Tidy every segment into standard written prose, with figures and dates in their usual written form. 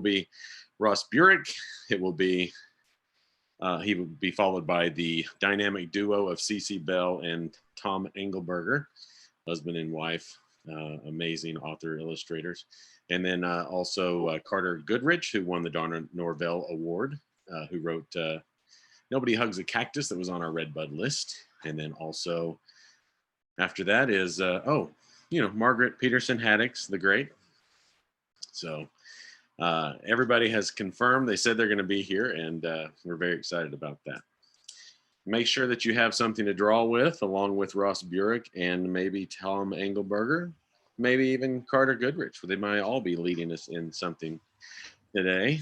be Ross Burek. It will be he will be followed by the dynamic duo of CC Bell and Tom Engelberger, husband and wife, amazing author illustrators. And then also Carter Goodrich, who won the Donna Norvell Award, who wrote Nobody Hugs a Cactus, that was on our Redbud list. And then also after that is, Margaret, Peterson, Haddix, the great. So everybody has confirmed. They said they're going to be here, and we're very excited about that. Make sure that you have something to draw with, along with Ross Burek and maybe Tom Engelberger, maybe even Carter Goodrich. They might all be leading us in something today.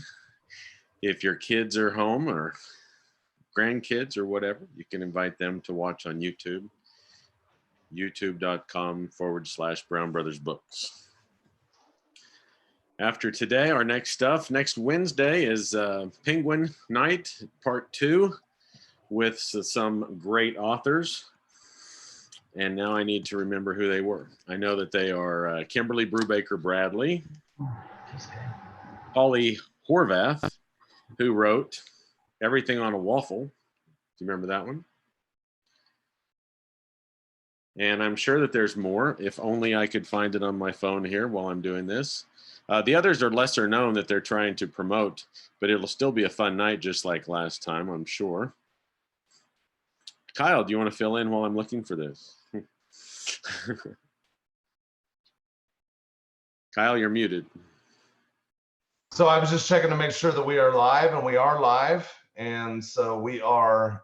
If your kids are home or grandkids or whatever, you can invite them to watch on YouTube, youtube.com/Brown Brothers Books. After today, our next Wednesday is Penguin Night, Part 2, with some great authors. And now I need to remember who they were. I know that they are Kimberly Brubaker Bradley, Polly Horvath, who wrote Everything on a Waffle. Do you remember that one? And I'm sure that there's more. If only I could find it on my phone here while I'm doing this. The others are lesser known that they're trying to promote, but it'll still be a fun night just like last time, I'm sure. Kyle, do you want to fill in while I'm looking for this? Kyle, you're muted. So I was just checking to make sure that we are live, and we are live. And so we are,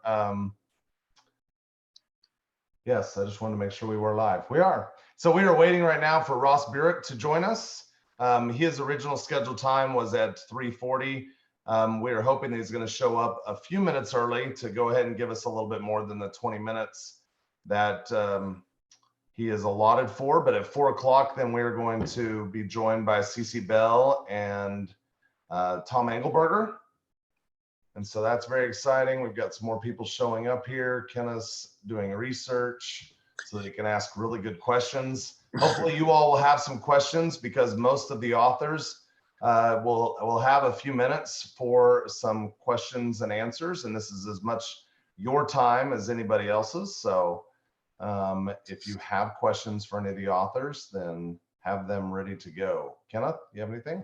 yes, I just wanted to make sure we were live. We are. So we are waiting right now for Ross Burek to join us. His original scheduled time was at 3:40. We are hoping that he's going to show up a few minutes early to go ahead and give us a little bit more than the 20 minutes that he is allotted for. But at 4 o'clock, then we're going to be joined by CC Bell and Tom Engelberger. And so that's very exciting. We've got some more people showing up here. Kenneth's doing research so that he can ask really good questions. Hopefully you all will have some questions, because most of the authors will have a few minutes for some questions and answers. And this is as much your time as anybody else's. So if you have questions for any of the authors, then have them ready to go. Kenneth, you have anything?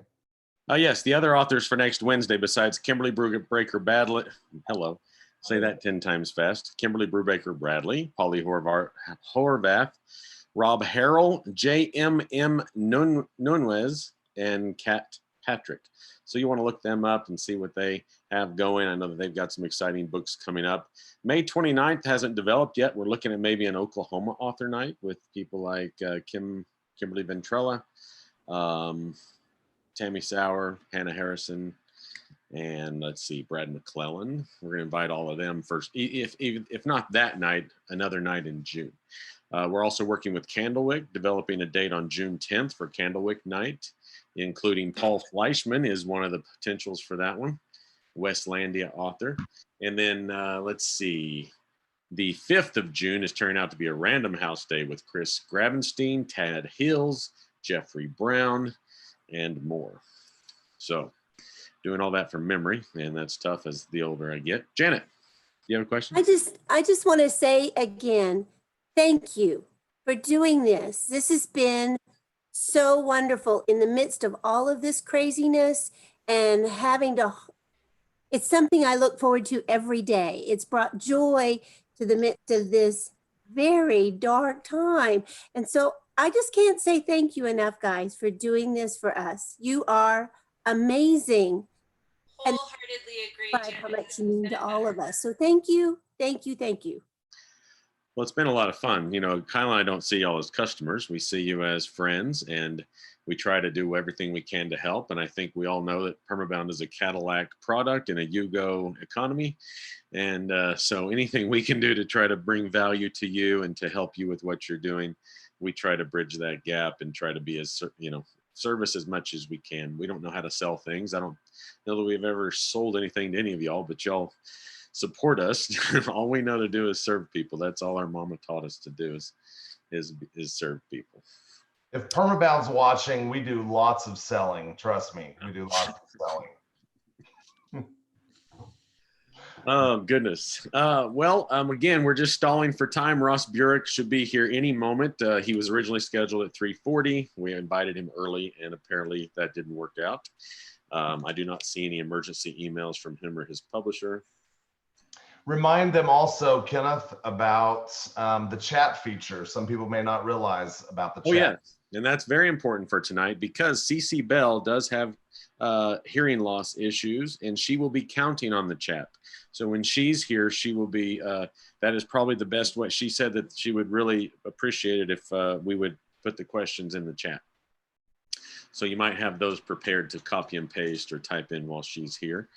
Yes, the other authors for next Wednesday, besides Kimberly Brubaker Bradley, hello, say that 10 times fast. Kimberly Brubaker Bradley, Polly Horvath, Rob Harrell, J.M.M. Nunez, and Kat Patrick. So you want to look them up and see what they have going. I know that they've got some exciting books coming up. May 29th hasn't developed yet. We're looking at maybe an Oklahoma author night with people like Kimberly Ventrella, Tammy Sauer, Hannah Harrison, and let's see, Brad McClellan. We're going to invite all of them first, if not that night, another night in June. We're also working with Candlewick, developing a date on June 10th for Candlewick night, including Paul Fleischman is one of the potentials for that one, Westlandia author. And then let's see, the 5th of June is turning out to be a Random House Day with Chris Gravenstein, Tad Hills, Jeffrey Brown, and more. So doing all that from memory, and that's tough as the older I get. Janet, do you have a question? I just want to say again, thank you for doing this. This has been so wonderful in the midst of all of this craziness, and it's something I look forward to every day. It's brought joy to the midst of this very dark time. And so I just can't say thank you enough, guys, for doing this for us. You are amazing. Wholeheartedly agree. And how much you mean to all of us. So thank you, thank you, thank you. Well, it's been a lot of fun. You know, Kyle and I don't see y'all as customers. We see you as friends, and we try to do everything we can to help. And I think we all know that Permabound is a Cadillac product in a Yugo economy. And so anything we can do to try to bring value to you and to help you with what you're doing, we try to bridge that gap and try to be as, service as much as we can. We don't know how to sell things. I don't know that we've ever sold anything to any of y'all, but y'all support us. All we know to do is serve people. That's all our mama taught us to do is serve people. If Permabound's watching, we do lots of selling. Trust me, we do lots of selling. Oh, goodness. Again, we're just stalling for time. Ross Burek should be here any moment. He was originally scheduled at 3:40. We invited him early, and apparently that didn't work out. I do not see any emergency emails from him or his publisher. Remind them also, Kenneth, about the chat feature. Some people may not realize about the chat. Oh, yeah. And that's very important for tonight because CC Bell does have hearing loss issues, and she will be counting on the chat. So when she's here, she will be, that is probably the best way. She said that she would really appreciate it if we would put the questions in the chat. So you might have those prepared to copy and paste or type in while she's here.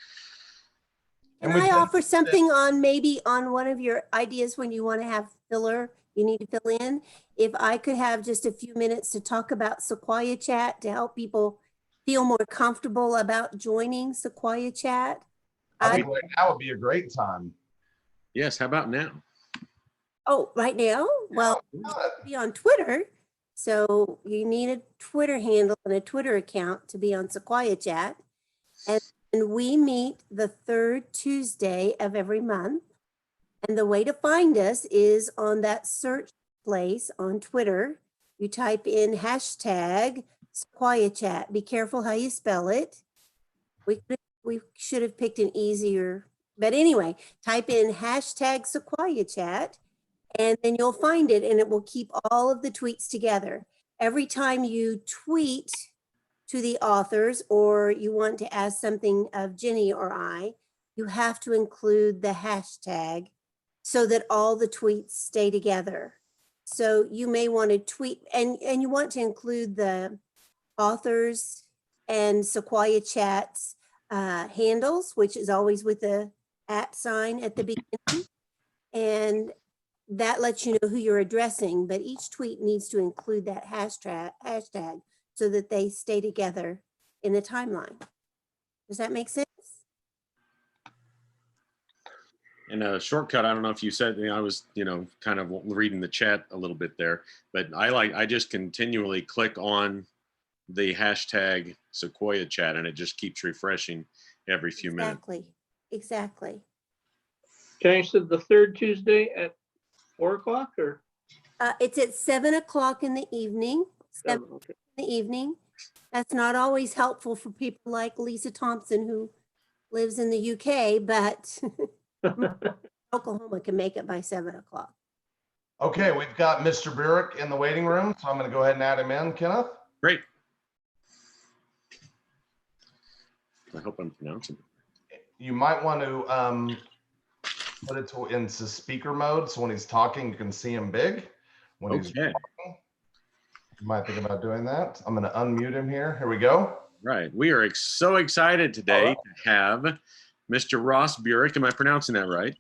Can I offer something on maybe on one of your ideas when you want to have filler, you need to fill in? If I could have just a few minutes to talk about Sequoia Chat to help people feel more comfortable about joining Sequoia Chat. I think right now would be a great time. Yes, how about now? Oh, right now? Well, be on Twitter. So you need a Twitter handle and a Twitter account to be on Sequoia Chat. And we meet the third Tuesday of every month. And the way to find us is on that search place on Twitter. You type in hashtag Sequoia Chat. Be careful how you spell it. We should have picked an easier, but anyway, type in hashtag Sequoia Chat, and then you'll find it, and it will keep all of the tweets together. Every time you tweet to the authors or you want to ask something of Jenny or I, you have to include the hashtag so that all the tweets stay together. So you may want to tweet, and you want to include the authors and Sequoia Chat's handles, which is always with the @ at the beginning. And that lets you know who you're addressing, but each tweet needs to include that hashtag so that they stay together in the timeline. Does that make sense? And a shortcut, I don't know if you said, I was, kind of reading the chat a little bit there, but I just continually click on the hashtag Sequoia Chat, and it just keeps refreshing every few minutes. Exactly. Okay, so the third Tuesday at 4 o'clock or? It's at 7 o'clock in the evening. 7 Okay. in the evening. That's not always helpful for people like Lisa Thompson, who lives in the UK, but Oklahoma can make it by 7 o'clock. Okay, we've got Mr. Burek in the waiting room, so I'm going to go ahead and add him in, Kenneth. Great. I hope I'm pronouncing it. You might want to put it into speaker mode, so when he's talking, you can see him big. When he's talking, you might think about doing that. I'm going to unmute him here. Here we go. Right. We are so excited today to have Mr. Ross Burek. Am I pronouncing that right?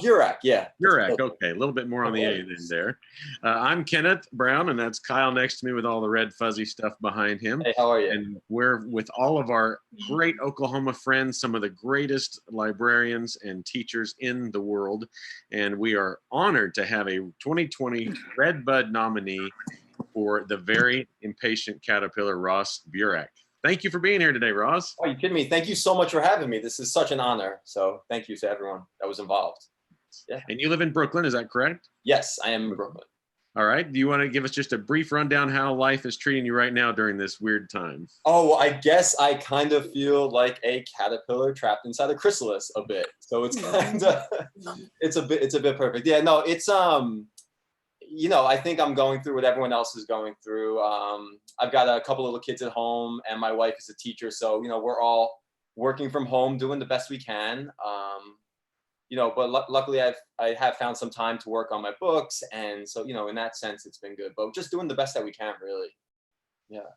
Burek, yeah. Burek, okay. A little bit more on the A than there. I'm Kenneth Brown, and that's Kyle next to me with all the red fuzzy stuff behind him. Hey, how are you? And we're with all of our great Oklahoma friends, some of the greatest librarians and teachers in the world. And we are honored to have a 2020 Red Bud nominee for the very impatient caterpillar, Ross Burek. Thank you for being here today, Ross. Oh, you kidding me? Thank you so much for having me. This is such an honor. So thank you to everyone that was involved. Yeah. And you live in Brooklyn, is that correct? Yes, I am in Brooklyn. All right. Do you want to give us just a brief rundown how life is treating you right now during this weird time? Oh, well, I guess I kind of feel like a caterpillar trapped inside a chrysalis a bit. So it's kind of, it's a bit perfect. Yeah, no, it's, I think I'm going through what everyone else is going through. I've got a couple little kids at home and my wife is a teacher. So, we're all working from home, doing the best we can. But luckily I have found some time to work on my books. And so, in that sense, it's been good, but just doing the best that we can, really. Yeah.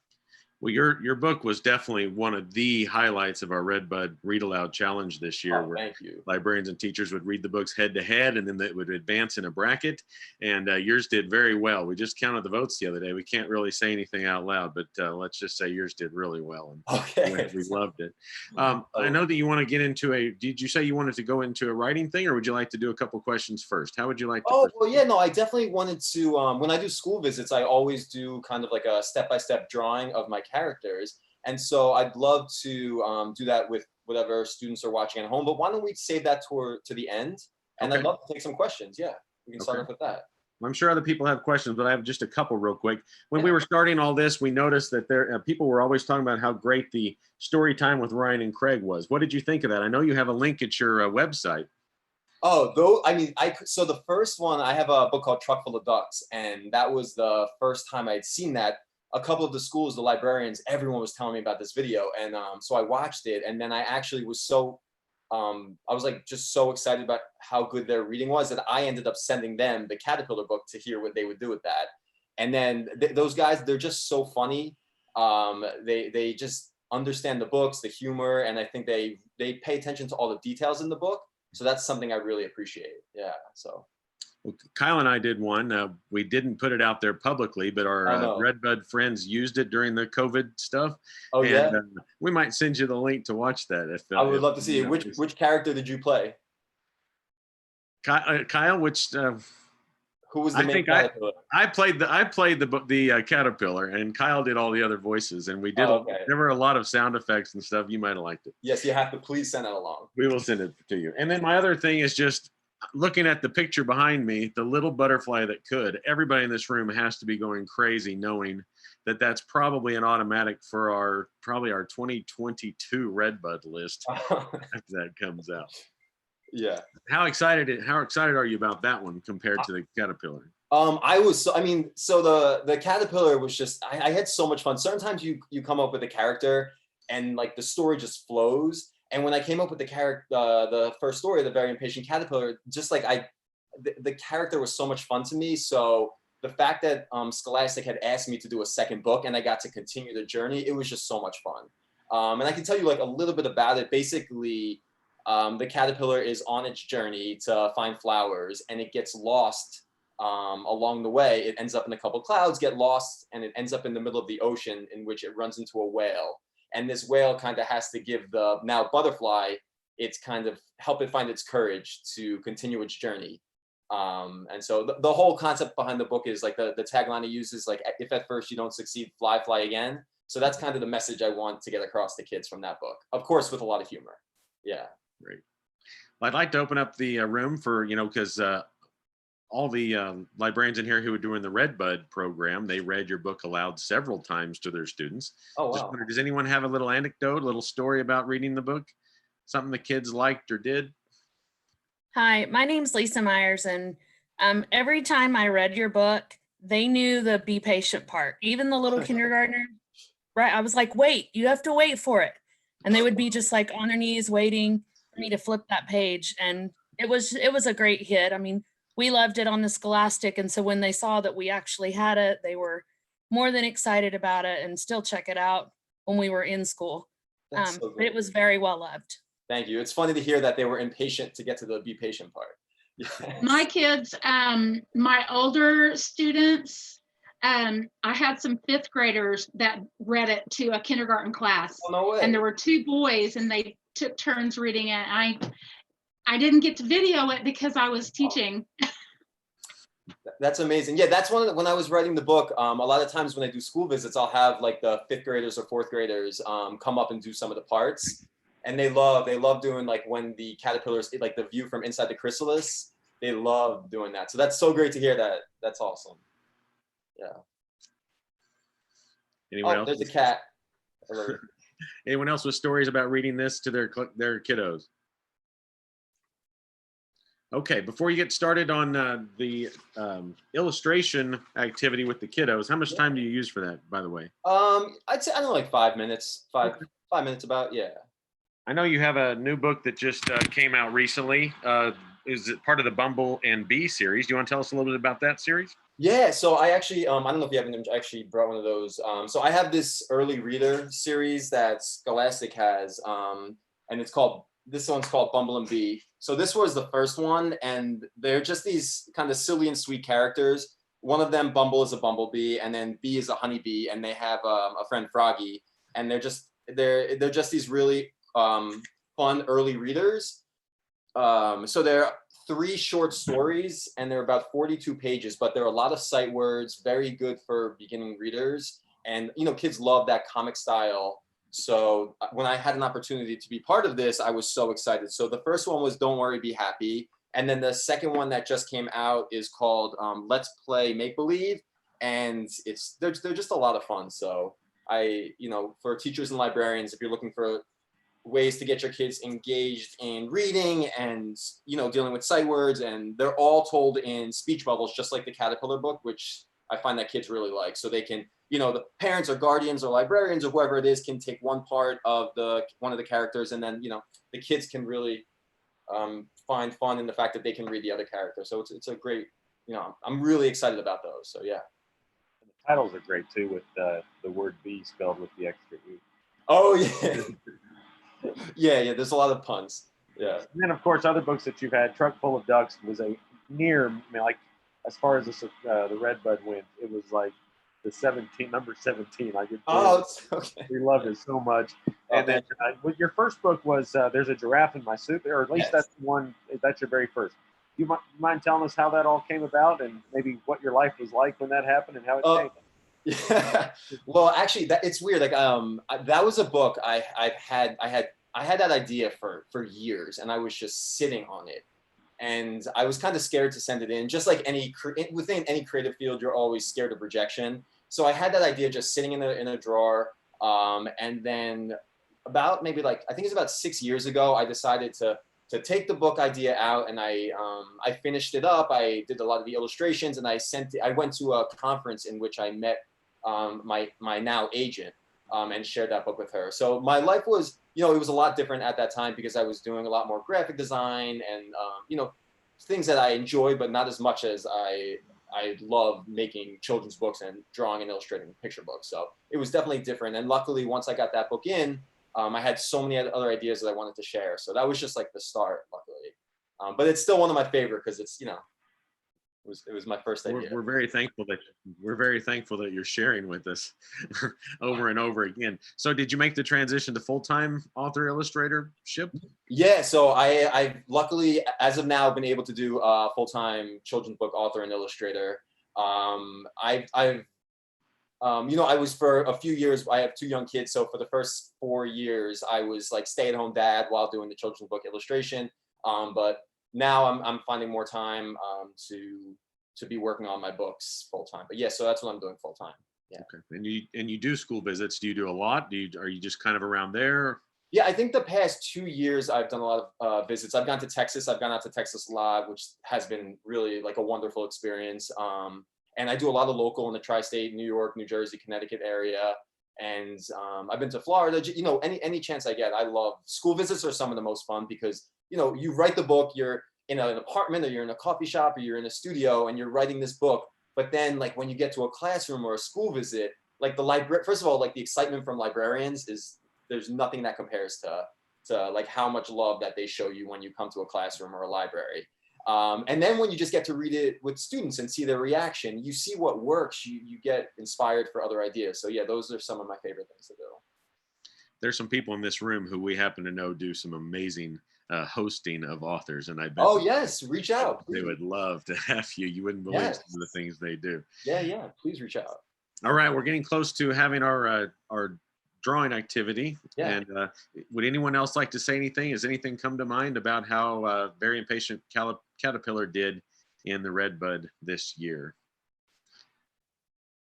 Well, your book was definitely one of the highlights of our Redbud Read Aloud Challenge this year, Oh, where thank you. librarians and teachers would read the books head to head, and then they would advance in a bracket. And yours did very well. We just counted the votes the other day. We can't really say anything out loud, but let's just say yours did really well. And Okay. we loved it. I know that you want to get into did you say you wanted to go into a writing thing, or would you like to do a couple questions first? How would you like to? Oh, well, yeah, no, I definitely wanted to, when I do school visits, I always do kind of like a step-by-step drawing of my characters. And so I'd love to do that with whatever students are watching at home, but why don't we save that to the end? And Okay. I'd love to take some questions. Yeah, we can start Okay. off with that. I'm sure other people have questions, but I have just a couple real quick. When we were starting all this, we noticed that people were always talking about how great the story time with Ryan and Craig was. What did you think of that? I know you have a link at your website. Oh, though, I mean, so the first one, I have a book called Truck Full of Ducks, and that was the first time I'd seen that. A couple of the schools, the librarians, everyone was telling me about this video, and so I watched it, and then I actually was so, I was like just so excited about how good their reading was that I ended up sending them the Caterpillar book to hear what they would do with that. And then those guys, they're just so funny. They just understand the books, the humor, and I think they pay attention to all the details in the book. So that's something I really appreciate. Yeah. So. Well, Kyle and I did one. We didn't put it out there publicly, but our Redbud friends used it during the COVID stuff. Oh, and, yeah. We might send you the link to watch that. I would love to see it. Which character did you play? Kyle, which who was the main caterpillar? I played the caterpillar, and Kyle did all the other voices, and we did. There were a lot of sound effects and stuff. You might have liked it. Yes, you have to please send it along. We will send it to you. And then my other thing is just looking at the picture behind me, the little butterfly that could. Everybody in this room has to be going crazy knowing that that's probably an automatic for our 2022 Redbud list after that comes out. Yeah. How excited are you about that one compared to the caterpillar? So the caterpillar was just, I had so much fun. Sometimes you come up with a character and like the story just flows. And when I came up with the character, the first story, The Very Impatient Caterpillar, just like the character was so much fun to me. So the fact that Scholastic had asked me to do a second book and I got to continue the journey, it was just so much fun. And I can tell you like a little bit about it. Basically, the caterpillar is on its journey to find flowers, and it gets lost along the way. It ends up in a couple clouds, get lost, and it ends up in the middle of the ocean, in which it runs into a whale. And this whale kind of has to give the now butterfly, it's kind of help it find its courage to continue its journey. And so the whole concept behind the book is like the tagline it uses, like, if at first you don't succeed, fly again. So that's kind of the message I want to get across to kids from that book, of course, with a lot of humor. Yeah. Great. Well, I'd like to open up the room for, because all the librarians in here who are doing the Redbud program, they read your book aloud several times to their students. Oh, wow. Does anyone have a little anecdote, a little story about reading the book? Something the kids liked or did? Hi, my name's Lisa Myers, and every time I read your book, they knew the be patient part. Even the little kindergartner, right? I was like, wait, you have to wait for it. And they would be just like on their knees waiting for me to flip that page. And it was a great hit. I mean, we loved it on the Scholastic. And so when they saw that we actually had it, they were more than excited about it and still check it out when we were in school. So but it was very well loved. Thank you. It's funny to hear that they were impatient to get to the be patient part. Yes. My kids, my older students, I had some fifth graders that read it to a kindergarten class. Oh, no way. And there were two boys and they took turns reading it. I didn't get to video it because I was teaching. That's amazing. Yeah, that's when I was writing the book, a lot of times when I do school visits, I'll have like the fifth graders or fourth graders come up and do some of the parts. And they love doing like when the caterpillars, like the view from inside the chrysalis, they love doing that. So that's so great to hear that. That's awesome. Yeah. Anyone else? There's a cat. Anyone else with stories about reading this to their kiddos? Okay, before you get started on the illustration activity with the kiddos, how much time do you use for that, by the way? I'd say, I don't know, like 5 minutes, five minutes about, yeah. I know you have a new book that just came out recently. is it part of the Bumble and Bee series? Do you want to tell us a little bit about that series? Yeah, so I actually, I don't know if you haven't actually brought one of those. So I have this early reader series that Scholastic has, and this one's called Bumble and Bee. So this was the first one, and they're just these kind of silly and sweet characters. One of them, Bumble, is a bumblebee, and then Bee is a honeybee, and they have a friend Froggy, and they're just these really fun early readers. So they're 3 short stories, and they're about 42 pages, but there are a lot of sight words, very good for beginning readers. And, kids love that comic style. So when I had an opportunity to be part of this, I was so excited. So the first one was Don't Worry, Be Happy. And then the second one that just came out is called Let's Play Make Believe. And they're just a lot of fun. So for teachers and librarians, if you're looking for ways to get your kids engaged in reading and dealing with sight words, and they're all told in speech bubbles, just like the Caterpillar book, which I find that kids really like. So they can, the parents or guardians or librarians or whoever it is can take one part of one of the characters, and then the kids can really find fun in the fact that they can read the other character. So it's a great, I'm really excited about those. So yeah. And the titles are great too, with the word "bee" spelled with the extra "e." Oh yeah. Yeah, there's a lot of puns. Yeah. And then, of course, other books that you've had, Truck Full of Ducks was a like, as far as the Redbud went, it was like number 17. Okay. We loved it so much. And then your first book was There's a Giraffe in My Soup, or at least that's your very first. Do you mind telling us how that all came about, and maybe what your life was like when that happened and how it changed? Yeah. Well, actually, it's weird. Like, that was a book I had that idea for years, and I was just sitting on it, and I was kind of scared to send it in. Just like within any creative field, you're always scared of rejection. So I had that idea just sitting in a drawer, and then about maybe I think it's about 6 years ago, I decided to take the book idea out, and I finished it up. I did a lot of the illustrations, and I went to a conference in which I met my now agent, and shared that book with her. So my life was, it was a lot different at that time because I was doing a lot more graphic design and, things that I enjoy, but not as much as I love making children's books and drawing and illustrating picture books. So it was definitely different. And luckily, once I got that book in, I had so many other ideas that I wanted to share. So that was just like the start, luckily. But it's still one of my favorite because it's, it was my first idea. We're very thankful that you're sharing with us over and over again. So did you make the transition to full-time author illustratorship? Yeah, so I luckily, as of now, been able to do full-time children's book author and illustrator. I was for a few years, I have 2 young kids. So for the first 4 years, I was like stay-at-home dad while doing the children's book illustration. But now I'm finding more time to be working on my books full time. But yeah, so that's what I'm doing full time. Yeah. Okay. And you do school visits. Do you do a lot? Are you just kind of around there? Yeah, I think the past 2 years I've done a lot of visits. I've gone to Texas. I've gone out to Texas a lot, which has been really like a wonderful experience. And I do a lot of local in the tri-state, New York, New Jersey, Connecticut area. And I've been to Florida. Any chance I get. I love school visits. Are some of the most fun because you write the book, you're in an apartment or you're in a coffee shop or you're in a studio and you're writing this book. But then like when you get to a classroom or a school visit, like first of all, like the excitement from librarians there's nothing that compares to like how much love that they show you when you come to a classroom or a library. And then when you just get to read it with students and see their reaction, you see what works, you get inspired for other ideas. So yeah, those are some of my favorite things to do. There's some people in this room who we happen to know do some amazing hosting of authors, and I bet yes, reach out. They would love to have you. You wouldn't believe some of the things they do. Yeah, please reach out. All right, we're getting close to having our drawing activity. Yeah. And would anyone else like to say anything? Has anything come to mind about how Very Impatient Caterpillar did in the Redbud this year?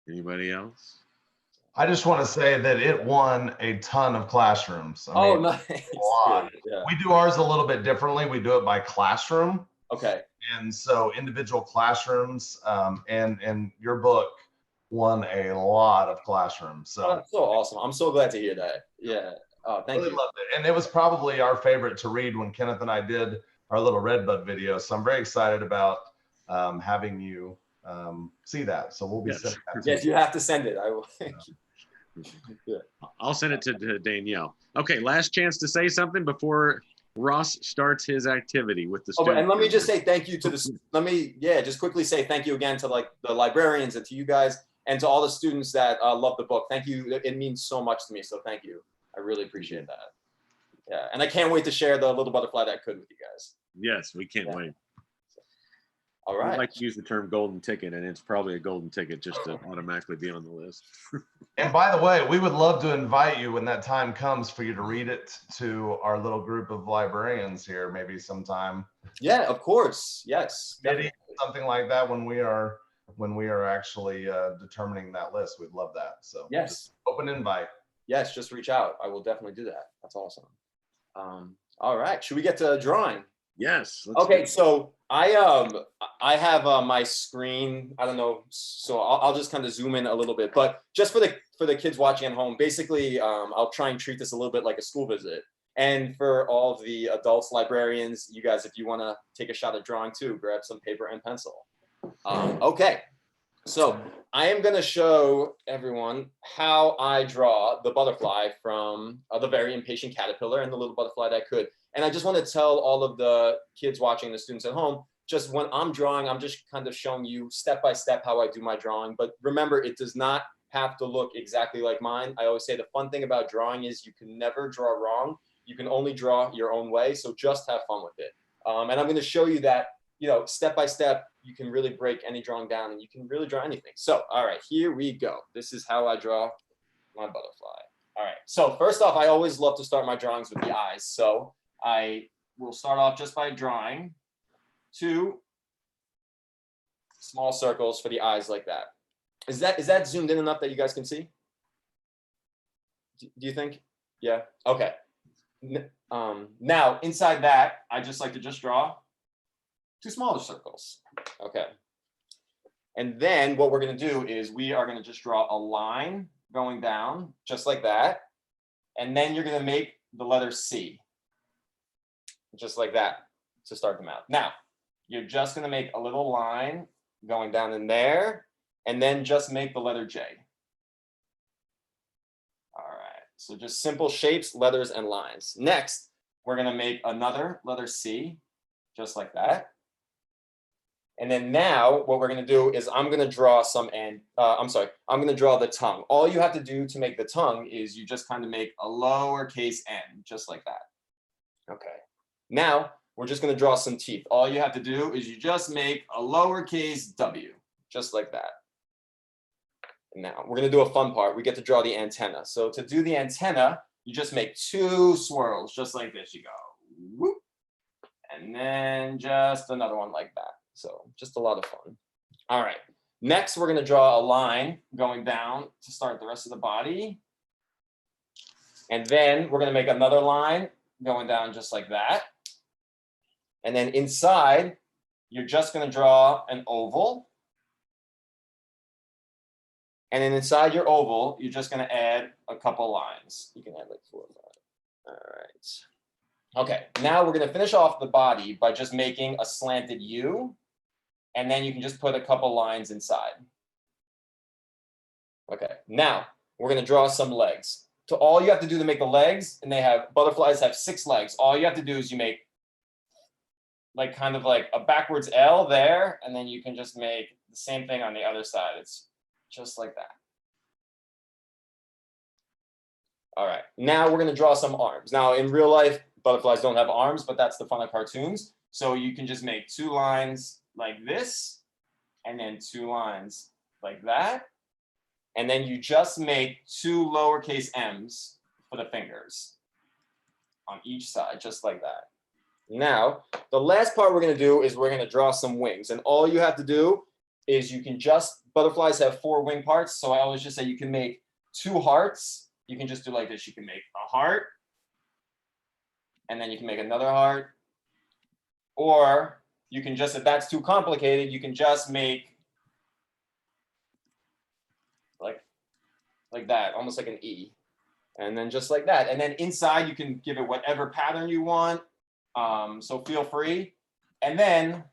Anybody else? I just want to say that it won a ton of classrooms. I mean, nice. Yeah. We do ours a little bit differently. We do it by classroom. Okay. And so individual classrooms, and your book won a lot of classrooms. So that's so awesome. I'm so glad to hear that. Yeah. Oh, thank you. Loved it. And it was probably our favorite to read when Kenneth and I did our little Redbud video. So I'm very excited about having you see that. So we'll be sending that to Yes, you have to send it. I will. Yeah. I'll send it to Danielle. Okay, last chance to say something before Ross starts his activity with the Oh, students. and let me just say thank you to just quickly say thank you again to like the librarians and to you guys and to all the students that love the book. Thank you. It means so much to me. So thank you. I really appreciate that. Yeah, and I can't wait to share the little butterfly that could with you guys. Yes, we can't wait. All I right. like to use the term golden ticket, and it's probably a golden ticket just to automatically be on the list. And by the way, we would love to invite you when that time comes for you to read it to our little group of librarians here, maybe sometime. Yeah, of course. Yes. Maybe something like that when we are actually determining that list. We'd love that. So yes, open invite. Yes, just reach out. I will definitely do that. That's awesome. All right, should we get to drawing? Yes. Okay, so I have my screen. I don't know, so I'll just kind of zoom in a little bit, but just for the kids watching at home, basically, I'll try and treat this a little bit like a school visit. And for all of the adults, librarians, you guys, if you want to take a shot at drawing too, grab some paper and pencil. Okay, so I am going to show everyone how I draw the butterfly from the very impatient caterpillar and the little butterfly that could. And I just want to tell all of the kids watching, the students at home, just when I'm drawing, I'm just kind of showing you step by step how I do my drawing. But remember, it does not have to look exactly like mine. I always say the fun thing about drawing is you can never draw wrong. You can only draw your own way. So just have fun with it. And I'm going to show you that, you know, step by step, you can really break any drawing down and you can really draw anything. So, all right, here we go. This is how I draw my butterfly. All right, so first off, I always love to start my drawings with the eyes. So I will start off just by drawing 2 small circles for the eyes like that. Is that zoomed in enough that you guys can see? Do you think? Yeah, okay. Now inside that, I just like to just draw 2 smaller circles. Okay. And then what we're going to do is we are going to just draw a line going down just like that. And then you're going to make the letter C. Just like that to start the mouth. Now, you're just going to make a little line going down in there and then just make the letter J. All right. So just simple shapes, letters, and lines. Next, we're going to make another letter C just like that. And then now what we're going to do is I'm going to draw I'm going to draw the tongue. All you have to do to make the tongue is you just kind of make a lowercase n, just like that. Okay. Now we're just going to draw some teeth. All you have to do is you just make a lowercase w, just like that. And now we're going to do a fun part. We get to draw the antenna. So to do the antenna, you just make 2 swirls, just like this. You go, whoop, and then just another one like that. So just a lot of fun. All right. Next, we're going to draw a line going down to start the rest of the body. And then we're going to make another line going down just like that. And then inside, you're just going to draw an oval. And then inside your oval, you're just going to add a couple lines. You can add like 4 or 5. All right. Okay, now we're going to finish off the body by just making a slanted U. And then you can just put a couple lines inside. Okay, now we're going to draw some legs. So all you have to do to make the legs, and butterflies have 6 legs. All you have to do is you make like kind of like a backwards L there, and then you can just make the same thing on the other side. It's just like that. All right, now we're going to draw some arms. Now in real life, butterflies don't have arms, but that's the fun of cartoons. So you can just make 2 lines like this, and then 2 lines like that. And then you just make 2 lowercase m's for the fingers on each side, just like that. Now, the last part we're going to do is we're going to draw some wings. And all you have to do is butterflies have 4 wing parts. So I always just say you can make 2 hearts. You can just do like this. You can make a heart, and then you can make another heart. Or you can just, if that's too complicated, you can just make like that, almost like an E. And then just like that. And then inside, you can give it whatever pattern you want. So feel free. And then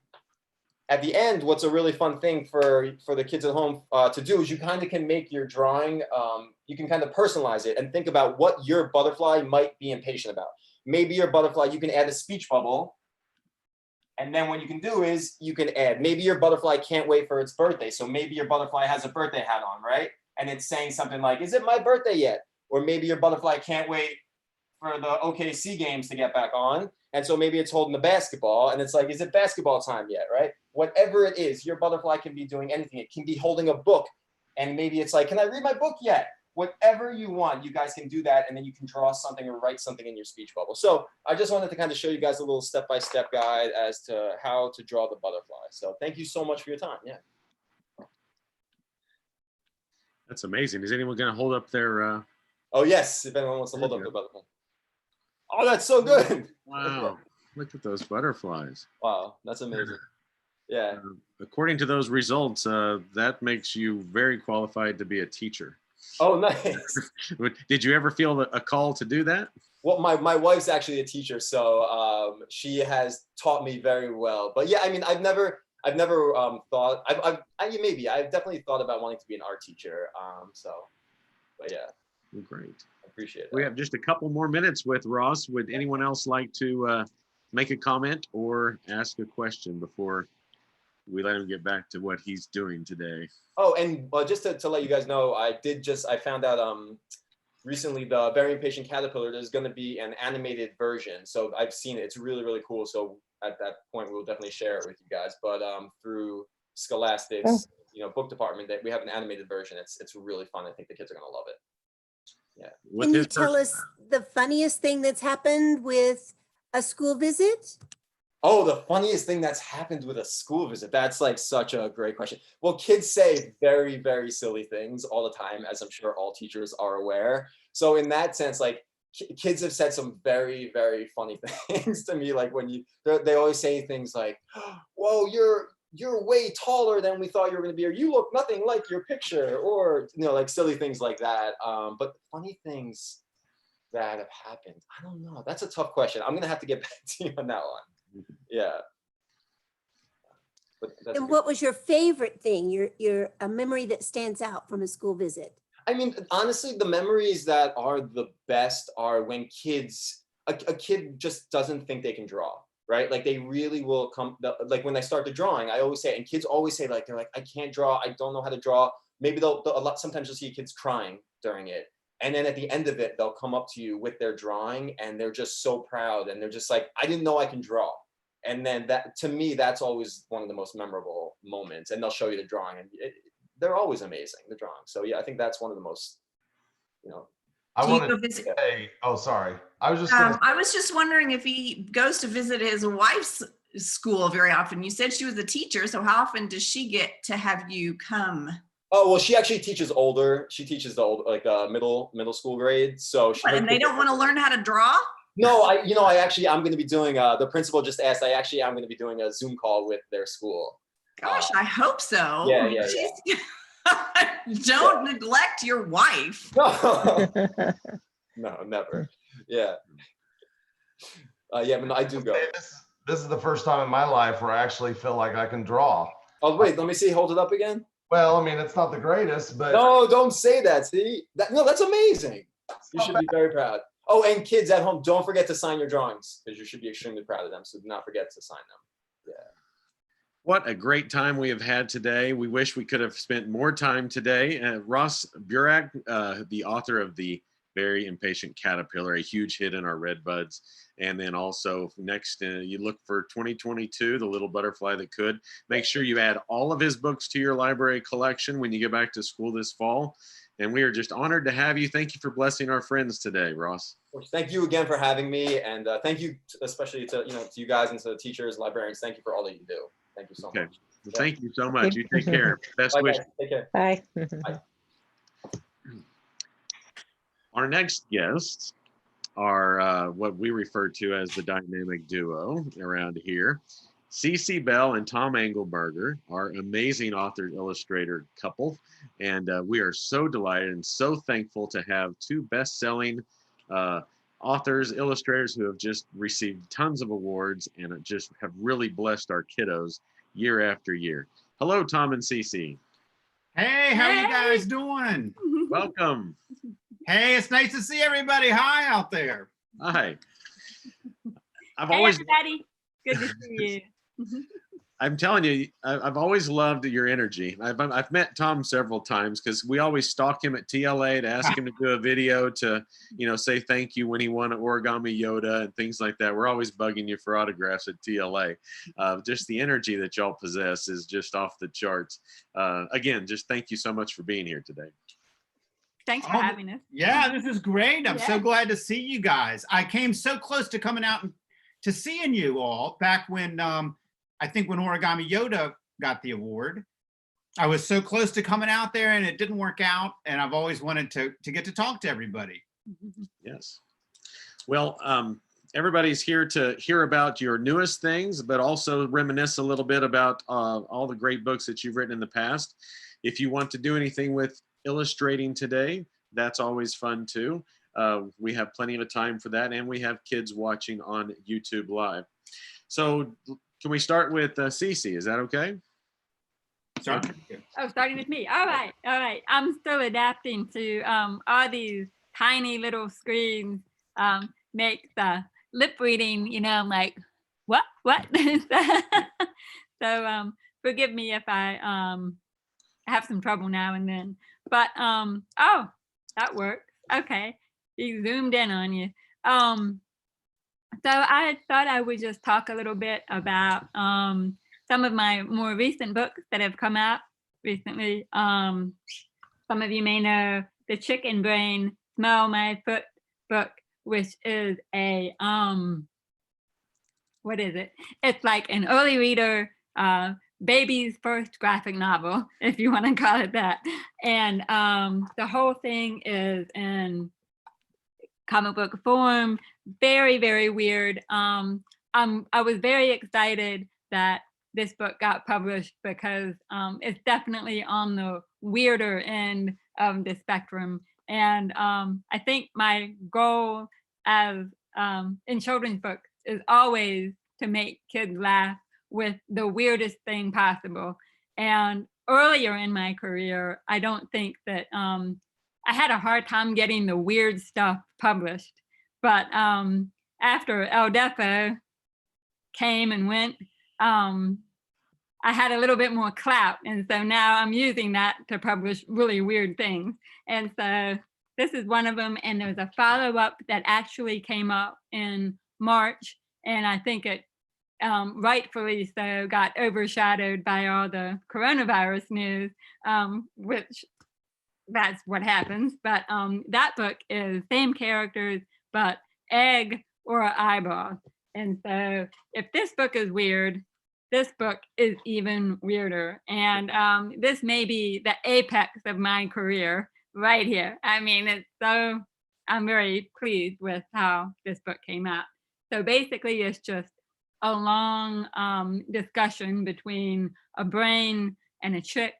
at the end, what's a really fun thing for the kids at home to do is you kind of can make your drawing, you can kind of personalize it and think about what your butterfly might be impatient about. Maybe your butterfly, you can add a speech bubble. And then what you can do is you can add, maybe your butterfly can't wait for its birthday. So maybe your butterfly has a birthday hat on, right? And it's saying something like, is it my birthday yet? Or maybe your butterfly can't wait for the OKC games to get back on. And so maybe it's holding the basketball and it's like, is it basketball time yet, right? Whatever it is, your butterfly can be doing anything. It can be holding a book and maybe it's like, can I read my book yet? Whatever you want, you guys can do that. And then you can draw something or write something in your speech bubble. So I just wanted to kind of show you guys a little step-by-step guide as to how to draw the butterfly. So thank you so much for your time. Yeah. That's amazing. Is anyone going to hold up their? Oh yes, if anyone wants to hold There up you the butterfly. Oh, that's so good. Wow, look at those butterflies. Wow, that's amazing. Yeah. According to those results, that makes you very qualified to be a teacher. Oh, nice. Did you ever feel a call to do that? Well, my wife's actually a teacher, so she has taught me very well. But yeah, I mean, I've never thought. I've definitely thought about wanting to be an art teacher. But yeah. Great. I appreciate it. We have just a couple more minutes with Ross. Would anyone else like to make a comment or ask a question before we let him get back to what he's doing today? Oh, and just to let you guys know, I found out recently the Very Impatient Caterpillar, there's going to be an animated version. So I've seen it. It's really, really cool. So at that point, we'll definitely share it with you guys. But through Scholastic's, book department, that we have an animated version. It's really fun. I think the kids are going to love it. Yeah. Can you tell us the funniest thing that's happened with a school visit? Oh, the funniest thing that's happened with a school visit. That's like such a great question. Well, kids say very, very silly things all the time, as I'm sure all teachers are aware. So in that sense, like kids have said some very, very funny things to me. Like when they always say things like, whoa, you're way taller than we thought you were going to be, or you look nothing like your picture, or, like silly things like that. But funny things that have happened, I don't know. That's a tough question. I'm going to have to get back to you on that one. Yeah. And what was your favorite thing, a memory that stands out from a school visit? I mean, honestly, the memories that are the best are when a kid just doesn't think they can draw, right? Like they really will come, like when I start the drawing, I always say, and kids always say they're like, I can't draw, I don't know how to draw. Maybe sometimes you'll see kids crying during it. And then at the end of it, they'll come up to you with their drawing and they're just so proud. And they're just like, I didn't know I can draw. And then that, to me, that's always one of the most memorable moments. And they'll show you the drawing and they're always amazing, the drawing. So yeah, I think that's one of the most, I wanted to say, oh, sorry. I was just wondering if he goes to visit his wife's school very often. You said she was a teacher. So how often does she get to have you come? Oh, well, she actually teaches older. She teaches the old, like middle school grade. So and they don't want to learn how to draw? No, I'm going to be doing, the principal just asked, I'm going to be doing a Zoom call with their school. Gosh, I hope so. Yeah. Don't neglect your wife. No, never. Yeah. But no, I do go. This is the first time in my life where I actually feel like I can draw. Oh, wait, let me see. Hold it up again. Well, I mean, it's not the greatest, but. No, don't say that. See, that's amazing. You should be very proud. Oh, and kids at home, don't forget to sign your drawings because you should be extremely proud of them. So do not forget to sign them. Yeah. What a great time we have had today. We wish we could have spent more time today. Ross Burek, the author of The Very Impatient Caterpillar, a huge hit in our Red Buds. And then also next, you look for 2022, The Little Butterfly That Could. Make sure you add all of his books to your library collection when you get back to school this fall. And we are just honored to have you. Thank you for blessing our friends today, Ross. Thank you again for having me. And thank you especially to you guys and to the teachers, librarians. Thank you for all that you do. Thank you so much. Well, thank you so much. You take care. Best Bye, wishes. Take care. Bye. Bye. Our next guests are what we refer to as the dynamic duo around here. CC Bell and Tom Engelberger are amazing author-illustrator couple, and we are so delighted and so thankful to have two best-selling authors, illustrators who have just received tons of awards and just have really blessed our kiddos year after year. Hello, Tom and Cece. Hey, how you guys doing? Welcome. Hey, it's nice to see everybody. Hi out there. Hi. I've Hey, always, everybody. Good to see you. I'm telling you, I've always loved your energy. I've met Tom several times because we always stalk him at TLA to ask him to do a video to, say thank you when he won an Origami Yoda and things like that. We're always bugging you for autographs at TLA. Just the energy that y'all possess is just off the charts. Again, just thank you so much for being here today. Thanks for having us. Yeah, this is great. I'm so Yeah. glad to see you guys. I came so close to coming out and to seeing you all back when, I think when Origami Yoda got the award. I was so close to coming out there and it didn't work out. And I've always wanted to get to talk to everybody. Yes. Well, everybody's here to hear about your newest things, but also reminisce a little bit about all the great books that you've written in the past. If you want to do anything with illustrating today, that's always fun too. We have plenty of time for that, and we have kids watching on YouTube Live. So can we start with Cece? Is that okay? Starting with me. All right. I'm still adapting to all these tiny little screens. Make the lip reading, I'm like, what? So forgive me if I have some trouble now and then. But oh, that worked. Okay, he zoomed in on you. So I thought I would just talk a little bit about some of my more recent books that have come out recently. Some of you may know the Chicken Brain Smell My Foot book, which is a what is it? It's like an early reader baby's first graphic novel, if you want to call it that. And the whole thing is in comic book form, very, very weird. I was very excited that this book got published because it's definitely on the weirder end of the spectrum. And I think my goal as in children's books is always to make kids laugh with the weirdest thing possible. And earlier in my career, I don't think that I had a hard time getting the weird stuff published. But after El Defo came and went, I had a little bit more clout. And so now I'm using that to publish really weird things. And so this is one of them. And there's a follow-up that actually came up in March. And I think it rightfully so got overshadowed by all the coronavirus news, which that's what happens. But that book is same characters, but egg or eyeball. And so if this book is weird, this book is even weirder. And this may be the apex of my career right here. I mean, I'm very pleased with how this book came out. So basically it's just a long discussion between a brain and a chick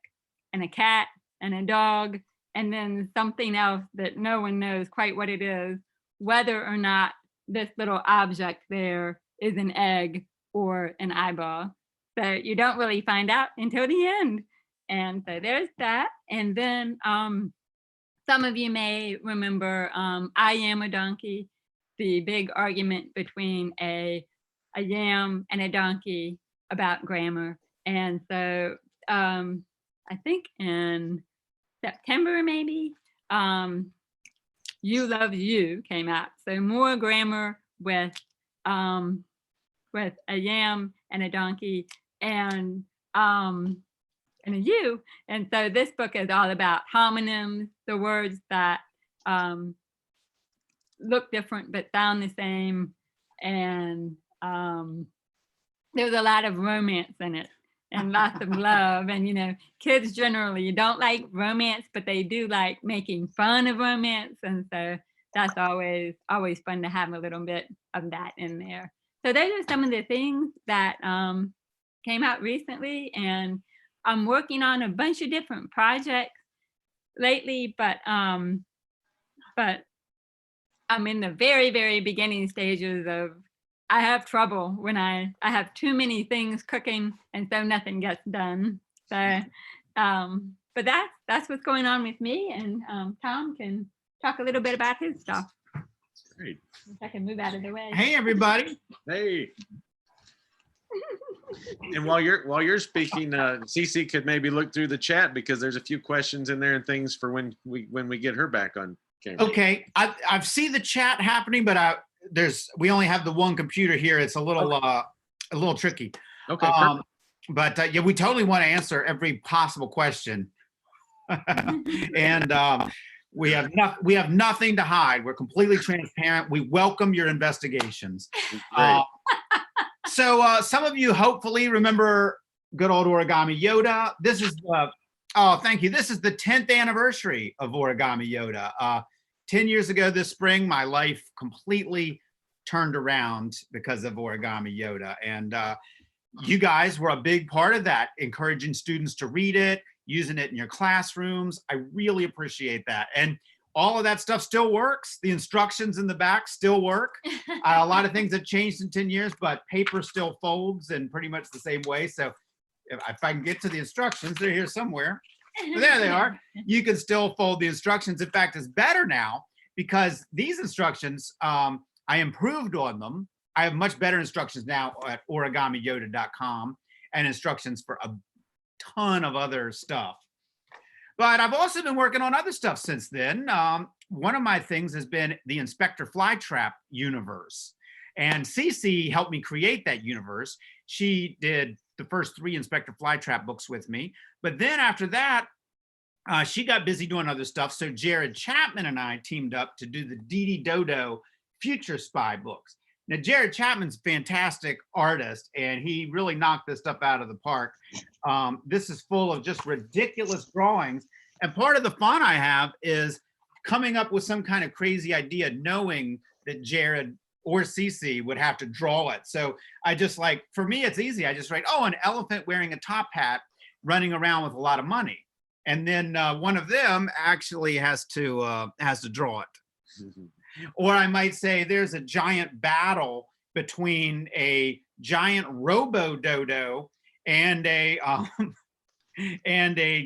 and a cat and a dog, and then something else that no one knows quite what it is, whether or not this little object there is an egg or an eyeball. So you don't really find out until the end. And so there's that. And then some of you may remember I Am a Donkey, the big argument between a yam and a donkey about grammar. And so I think in September maybe, You Love You came out. So more grammar with a yam and a donkey and a you. And so this book is all about homonyms, the words that look different but sound the same. And there's a lot of romance in it and lots of love. And kids generally don't like romance, but they do like making fun of romance. And so that's always fun to have a little bit of that in there. So those are some of the things that came out recently, and I'm working on a bunch of different projects lately, but I'm in the very, very beginning stages of, I have trouble when I have too many things cooking and so nothing gets done. So, but that's what's going on with me, and Tom can talk a little bit about his stuff. Great. If I can move out of the way. Hey, everybody. Hey. And while you're speaking, Cece could maybe look through the chat because there's a few questions in there and things for when we get her back on camera. Okay, I've seen the chat happening, but we only have the one computer here. It's a little tricky. Okay. But yeah, we totally want to answer every possible question. And we have nothing to hide. We're completely transparent. We welcome your investigations. So some of you hopefully remember good old Origami Yoda. This is thank you. This is the 10th anniversary of Origami Yoda. 10 years ago this spring, my life completely turned around because of Origami Yoda. And you guys were a big part of that, encouraging students to read it, using it in your classrooms. I really appreciate that. And all of that stuff still works. The instructions in the back still work. A lot of things have changed in 10 years, but paper still folds in pretty much the same way. So if I can get to the instructions, they're here somewhere. There they are. You can still fold the instructions. In fact, it's better now because these instructions, I improved on them. I have much better instructions now at origamiyoda.com and instructions for a ton of other stuff. But I've also been working on other stuff since then. One of my things has been the Inspector Flytrap universe. And Cece helped me create that universe. She did the first 3 Inspector Flytrap books with me. But then after that, she got busy doing other stuff. So Jared Chapman and I teamed up to do the Dee Dee Dodo Future Spy books. Now, Jared Chapman's a fantastic artist, and he really knocked this stuff out of the park. This is full of just ridiculous drawings. And part of the fun I have is coming up with some kind of crazy idea, knowing that Jared or Cece would have to draw it. So I just for me, it's easy. I just write, oh, an elephant wearing a top hat running around with a lot of money. And then one of them actually has to draw it. Mm-hmm. Or I might say there's a giant battle between a giant robo-dodo and a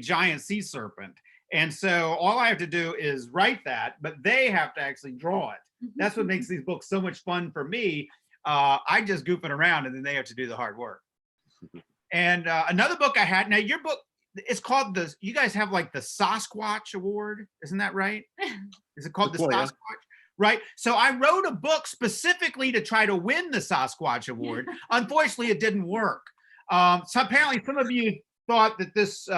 giant sea serpent. And so all I have to do is write that, but they have to actually draw it. That's what makes these books so much fun for me. I just goof it around and then they have to do the hard work. And another book I had, now your book, it's called you guys have the Sasquatch Award, isn't that right? Is it called the Sasquatch? Right. So I wrote a book specifically to try to win the Sasquatch Award. Unfortunately, it didn't work. So apparently some of you thought that this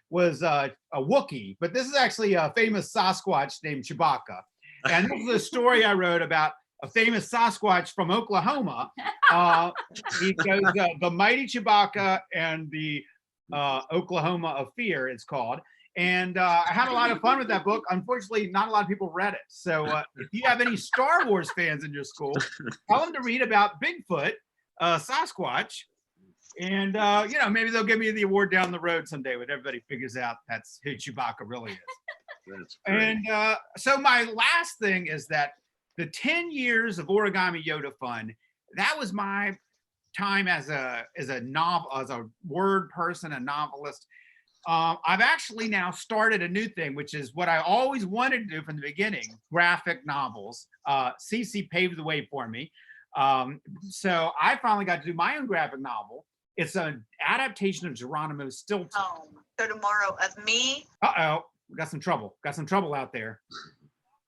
was a Wookiee, but this is actually a famous Sasquatch named Chewbacca. And this is a story I wrote about a famous Sasquatch from Oklahoma. He goes, The Mighty Chewbacca and the Oklahoma of Fear, it's called. And I had a lot of fun with that book. Unfortunately, not a lot of people read it. So if you have any Star Wars fans in your school, tell them to read about Bigfoot, Sasquatch, and maybe they'll give me the award down the road someday when everybody figures out that's who Chewbacca really is. That's great. And so my last thing is that the 10 years of Origami Yoda fun, that was my time as a word person, a novelist. I've actually now started a new thing, which is what I always wanted to do from the beginning, graphic novels. Cece paved the way for me. So I finally got to do my own graphic novel. It's an adaptation of Geronimo Stilton. So tomorrow of me. Uh-oh, we got some trouble. Got some trouble out there.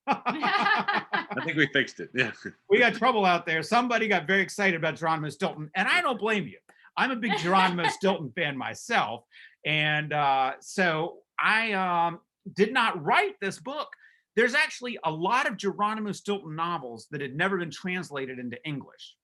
I think we fixed it. Yeah. We got trouble out there. Somebody got very excited about Geronimo Stilton, and I don't blame you. I'm a big Geronimo Stilton fan myself. And so I did not write this book. There's actually a lot of Geronimo Stilton novels that had never been translated into English.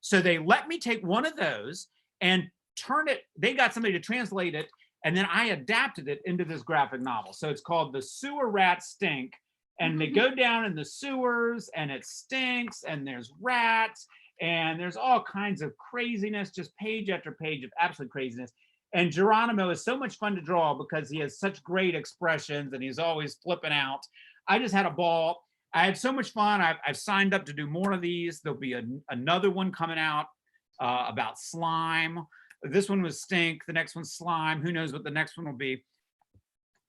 So they let me take one of those and turn it, they got somebody to translate it, and then I adapted it into this graphic novel. So it's called The Sewer Rats Stink, and they go down in the sewers and it stinks and there's rats and there's all kinds of craziness, just page after page of absolute craziness. And Geronimo is so much fun to draw because he has such great expressions and he's always flipping out. I just had a ball. I had so much fun. I've signed up to do more of these. There'll be another one coming out about slime. This one was stink. The next one's slime. Who knows what the next one will be.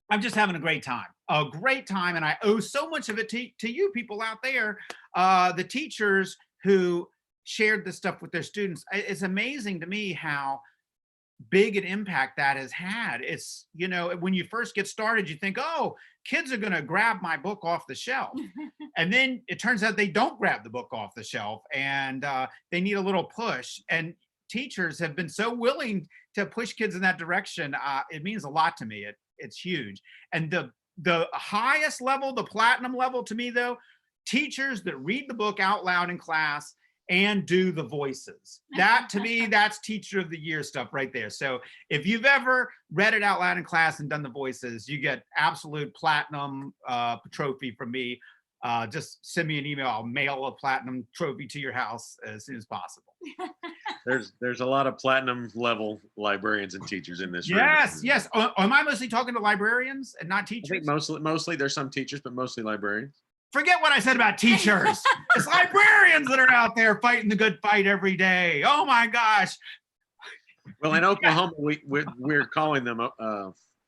I'm just having a great time, and I owe so much of it to you people out there, the teachers who shared this stuff with their students. It's amazing to me how big an impact that has had. It's, you know, when you first get started, you think, oh, kids are going to grab my book off the shelf. And then it turns out they don't grab the book off the shelf, and they need a little push. And teachers have been so willing to push kids in that direction. It means a lot to me. It's huge. And the highest level, the platinum level to me though, teachers that read the book out loud in class and do the voices. That to me, that's teacher of the year stuff right there. So if you've ever read it out loud in class and done the voices, you get absolute platinum trophy from me. Just send me an email. I'll mail a platinum trophy to your house as soon as possible. There's a lot of platinum level librarians and teachers in this room. Yes. Am I mostly talking to librarians and not teachers? I think mostly there's some teachers, but mostly librarians. Forget what I said about teachers. It's librarians that are out there fighting the good fight every day. Oh my gosh. Well, in Oklahoma, we're calling them,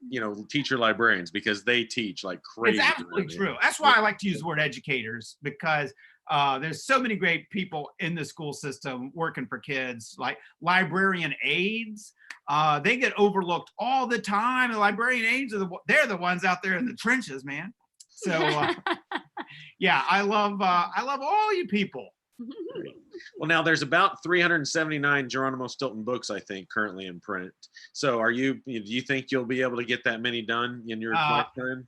you know, teacher librarians because they teach like crazy. It's absolutely true. That's why I like to use the word educators, because there's so many great people in the school system working for kids, like librarian aides. They get overlooked all the time. The librarian aides they're the ones out there in the trenches, man. So yeah, I love all you people. Well, now there's about 379 Geronimo Stilton books, I think, currently in print. So do you think you'll be able to get that many done in your lifetime?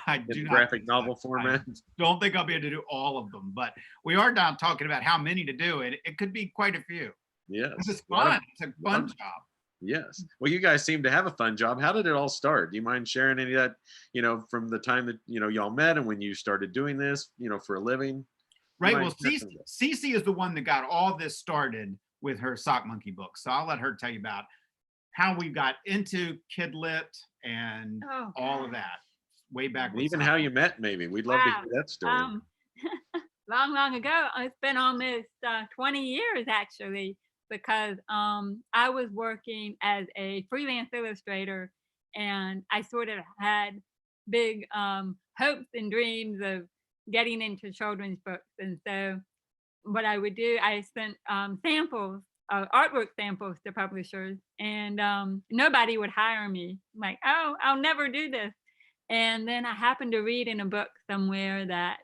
I do in not graphic novel format? I don't think I'll be able to do all of them, but we are down talking about how many to do, and it could be quite a few. Yes. This is fun. It's a fun job. Yes. Well, you guys seem to have a fun job. How did it all start? Do you mind sharing any of that, you know, from the time that, you know, y'all met and when you started doing this, you know, for a living? Right. Well, Cece is the one that got all this started with her Sock Monkey book. So I'll let her tell you about how we got into Kid Lit and all of that way back. Even how you met, maybe. We'd love to hear that story. Long ago. It's been almost 20 years actually, because I was working as a freelance illustrator, and I sort of had big hopes and dreams of getting into children's books. And so what I would do, I sent samples, artwork samples to publishers, and nobody would hire me. I'm like, oh, I'll never do this. And then I happened to read in a book somewhere that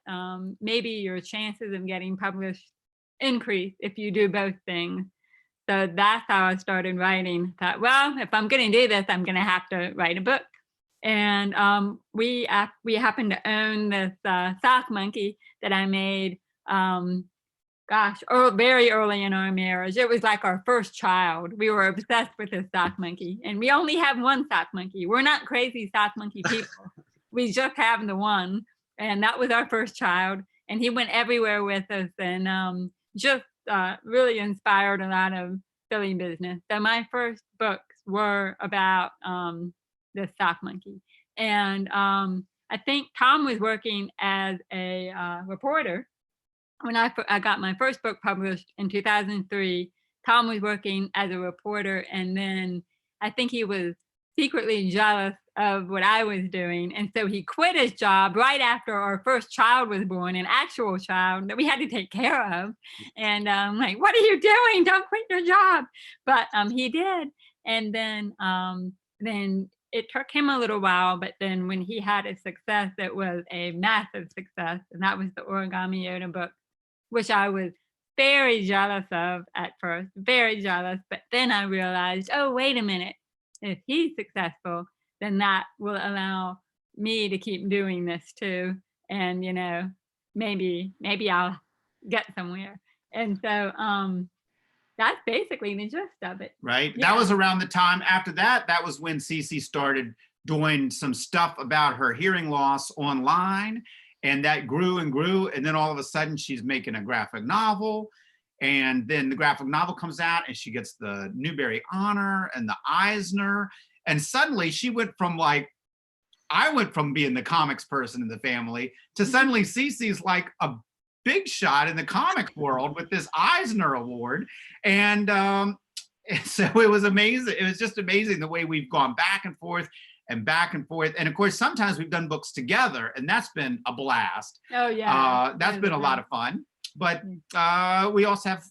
maybe your chances of getting published increase if you do both things. So that's how I started writing. Thought, well, if I'm going to do this, I'm going to have to write a book. And we happened to own this sock monkey that I made, very early in our marriage. It was like our first child. We were obsessed with this sock monkey, and we only have one sock monkey. We're not crazy sock monkey people. We just have the one, and that was our first child. And he went everywhere with us, and just really inspired a lot of silly business. So my first books were about the sock monkey. And I think Tom was working as a reporter. When I got my first book published in 2003, Tom was working as a reporter, and then I think he was secretly jealous of what I was doing. And so he quit his job right after our first child was born, an actual child that we had to take care of. And I'm like, what are you doing? Don't quit your job. But he did. And then it took him a little while, but then when he had a success, it was a massive success. And that was the Origami Yoda book, which I was very jealous of at first, very jealous. But then I realized, oh, wait a minute. If he's successful, then that will allow me to keep doing this too. And, you know, maybe I'll get somewhere. And so that's basically the gist of it. Right. Yeah. That was around the time after that. That was when Cece started doing some stuff about her hearing loss online. And that grew and grew. And then all of a sudden she's making a graphic novel. And then the graphic novel comes out and she gets the Newbery Honor and the Eisner. And suddenly she went from like I went from being the comics person in the family to suddenly Cece's like a big shot in the comic world with this Eisner Award. And so it was amazing. It was just amazing the way we've gone back and forth and back and forth. And of course, sometimes we've done books together, and that's been a blast. Oh yeah. That's been a lot of fun. But we also have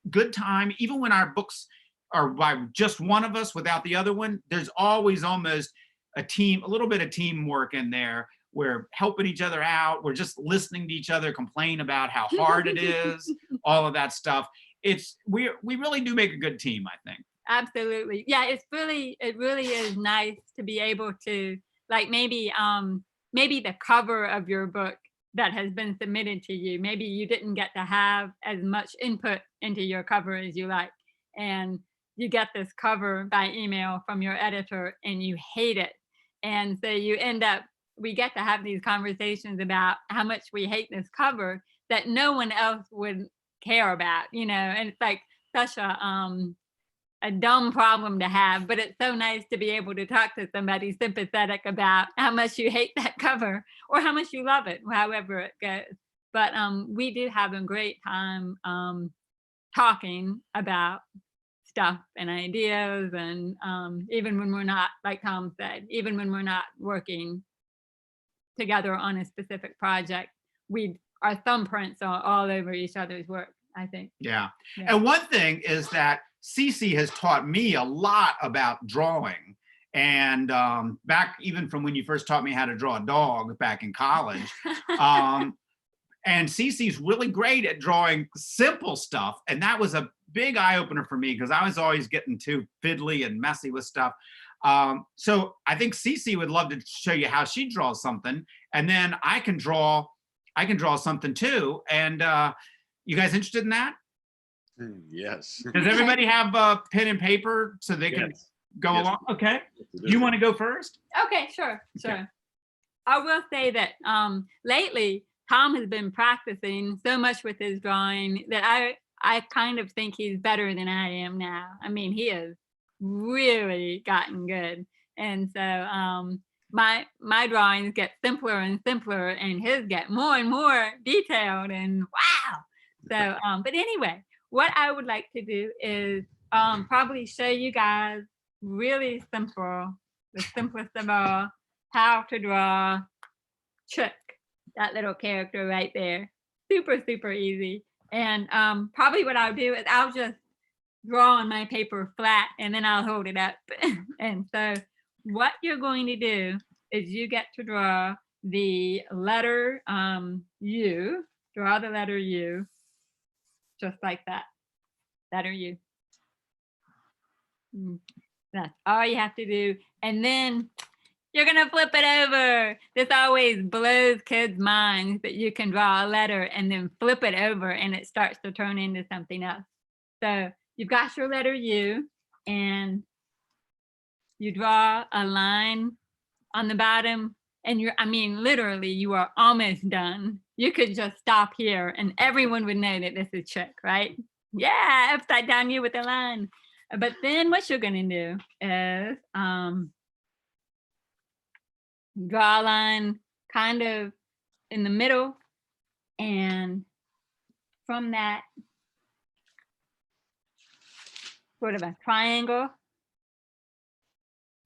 good time, even when our books are by just one of us without the other one. There's always almost a little bit of teamwork in there. We're helping each other out. We're just listening to each other complain about how hard it is, all of that stuff. We really do make a good team, I think. Absolutely. Yeah, it really is nice to be able to, like, maybe the cover of your book that has been submitted to you, maybe you didn't get to have as much input into your cover as you like, and you get this cover by email from your editor and you hate it, and so we get to have these conversations about how much we hate this cover that no one else would care about, and it's like such a dumb problem to have, but it's so nice to be able to talk to somebody sympathetic about how much you hate that cover or how much you love it, however it goes. But we do have a great time talking about stuff and ideas, and even when we're not, like Tom said, even when we're not working together on a specific project, our thumbprints are all over each other's work, I think. Yeah. And one thing is that Cece has taught me a lot about drawing. And back even from when you first taught me how to draw a dog back in college. And Cece's really great at drawing simple stuff. And that was a big eye opener for me because I was always getting too fiddly and messy with stuff. So I think Cece would love to show you how she draws something. And then I can draw something too. And you guys interested in that? Yes. Does everybody have a pen and paper so they can go along? Okay. Do you want to go first? Okay, sure. I will say that lately Tom has been practicing so much with his drawing that I kind of think he's better than I am now. I mean, he has really gotten good. And so my drawings get simpler and simpler, and his get more and more detailed, and wow. So, but anyway, what I would like to do is probably show you guys really simple, the simplest of all, how to draw Chick, that little character right there. Super, super easy. And probably what I'll do is I'll just draw on my paper flat and then I'll hold it up. And so what you're going to do is you get to draw the letter U, draw the letter U, just like that, letter U. That's all you have to do. And then you're gonna flip it over. This always blows kids' minds that you can draw a letter and then flip it over and it starts to turn into something else. So you've got your letter U and you draw a line on the bottom, and literally you are almost done. You could just stop here and everyone would know that this is Chick, right? Yeah, upside down U with a line. But then what you're gonna do is draw a line kind of in the middle, and from that sort of a triangle,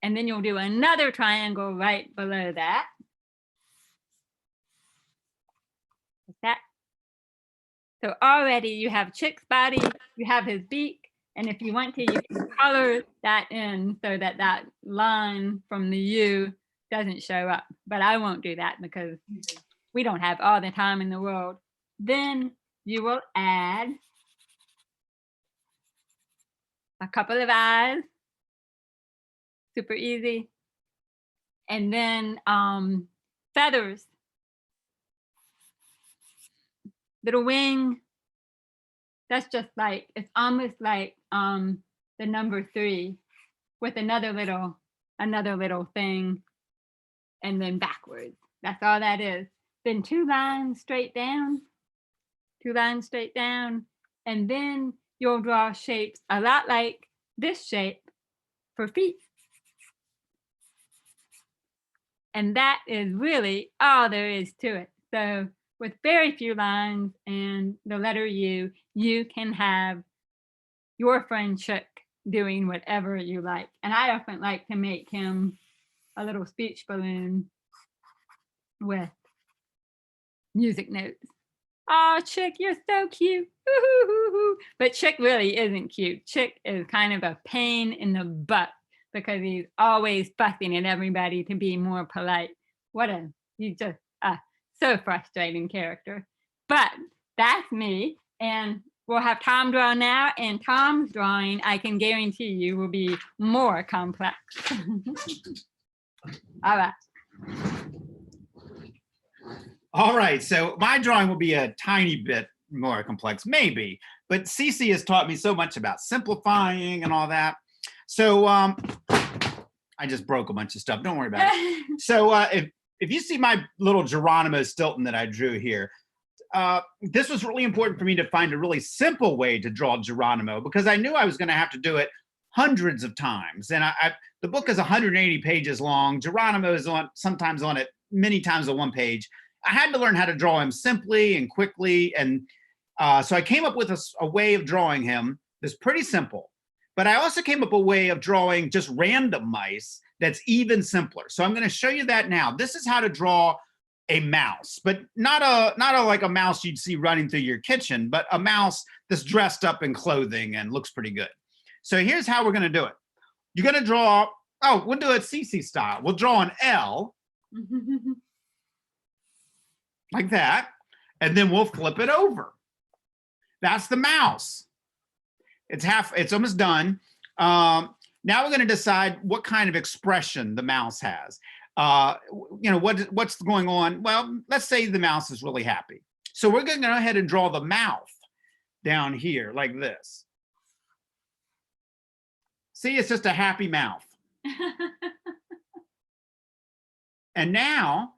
and then you'll do another triangle right below that. Like that. So already you have Chick's body, you have his beak, and if you want to, you can color that in so that that line from the U doesn't show up. But I won't do that because we don't have all the time in the world. Then you will add a couple of eyes, super easy. And then feathers, little wing. That's just like, it's almost like the number 3 with another little thing, and then backwards. That's all that is. Then 2 lines straight down, 2 lines straight down, and then you'll draw shapes a lot like this shape for feet. And that is really all there is to it. So with very few lines and the letter U, you can have your friend Chick doing whatever you like. And I often like to make him a little speech balloon with music notes. Oh, Chick, you're so cute. Ooh. But Chick really isn't cute. Chick is kind of a pain in the butt because he's always fussing at everybody to be more polite. He's just a so frustrating character. But that's me. And we'll have Tom draw now. And Tom's drawing, I can guarantee you, will be more complex. All right. All right, so my drawing will be a tiny bit more complex, maybe, but Cece has taught me so much about simplifying and all that. So I just broke a bunch of stuff. Don't worry about it. So if you see my little Geronimo Stilton that I drew here, this was really important for me to find a really simple way to draw Geronimo because I knew I was going to have to do it hundreds of times. And the book is 180 pages long. Geronimo is sometimes on it many times on one page. I had to learn how to draw him simply and quickly. And so I came up with a way of drawing him that's pretty simple. But I also came up with a way of drawing just random mice that's even simpler. So I'm going to show you that now. This is how to draw a mouse, but not like a mouse you'd see running through your kitchen, but a mouse that's dressed up in clothing and looks pretty good. So here's how we're going to do it. You're going to draw, we'll do it CC style. We'll draw an L. Like that, and then we'll flip it over. That's the mouse. It's almost done. Now we're going to decide what kind of expression the mouse has. What's going on? Well, let's say the mouse is really happy. So we're going to go ahead and draw the mouth down here like this. See, it's just a happy mouth. And now,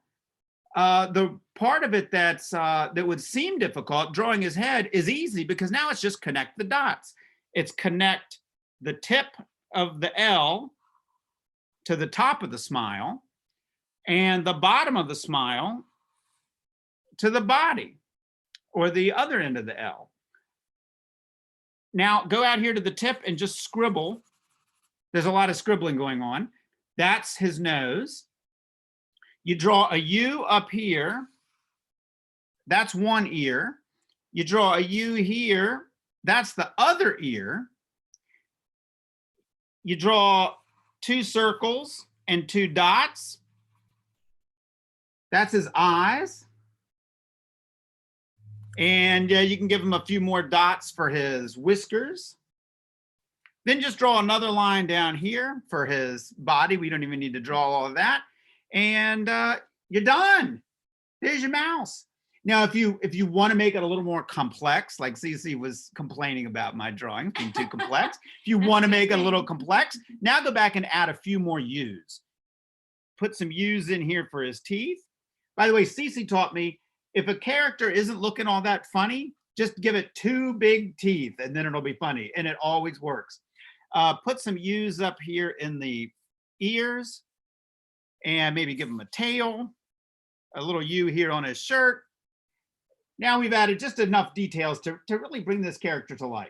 the part of it that would seem difficult, drawing his head, is easy because now it's just connect the dots. It's connect the tip of the L to the top of the smile and the bottom of the smile to the body or the other end of the L. Now go out here to the tip and just scribble. There's a lot of scribbling going on. That's his nose. You draw a U up here. That's one ear. You draw a U here. That's the other ear. You draw two circles and two dots. That's his eyes. And you can give him a few more dots for his whiskers. Then just draw another line down here for his body. We don't even need to draw all of that. And you're done. There's your mouse. Now, if you want to make it a little more complex, like Cece was complaining about my drawing being too complex, if you want to make it a little complex, now go back and add a few more U's. Put some U's in here for his teeth. By the way, Cece taught me if a character isn't looking all that funny, just give it two big teeth and then it'll be funny. And it always works. Put some U's up here in the ears and maybe give him a tail, a little U here on his shirt. Now we've added just enough details to really bring this character to life.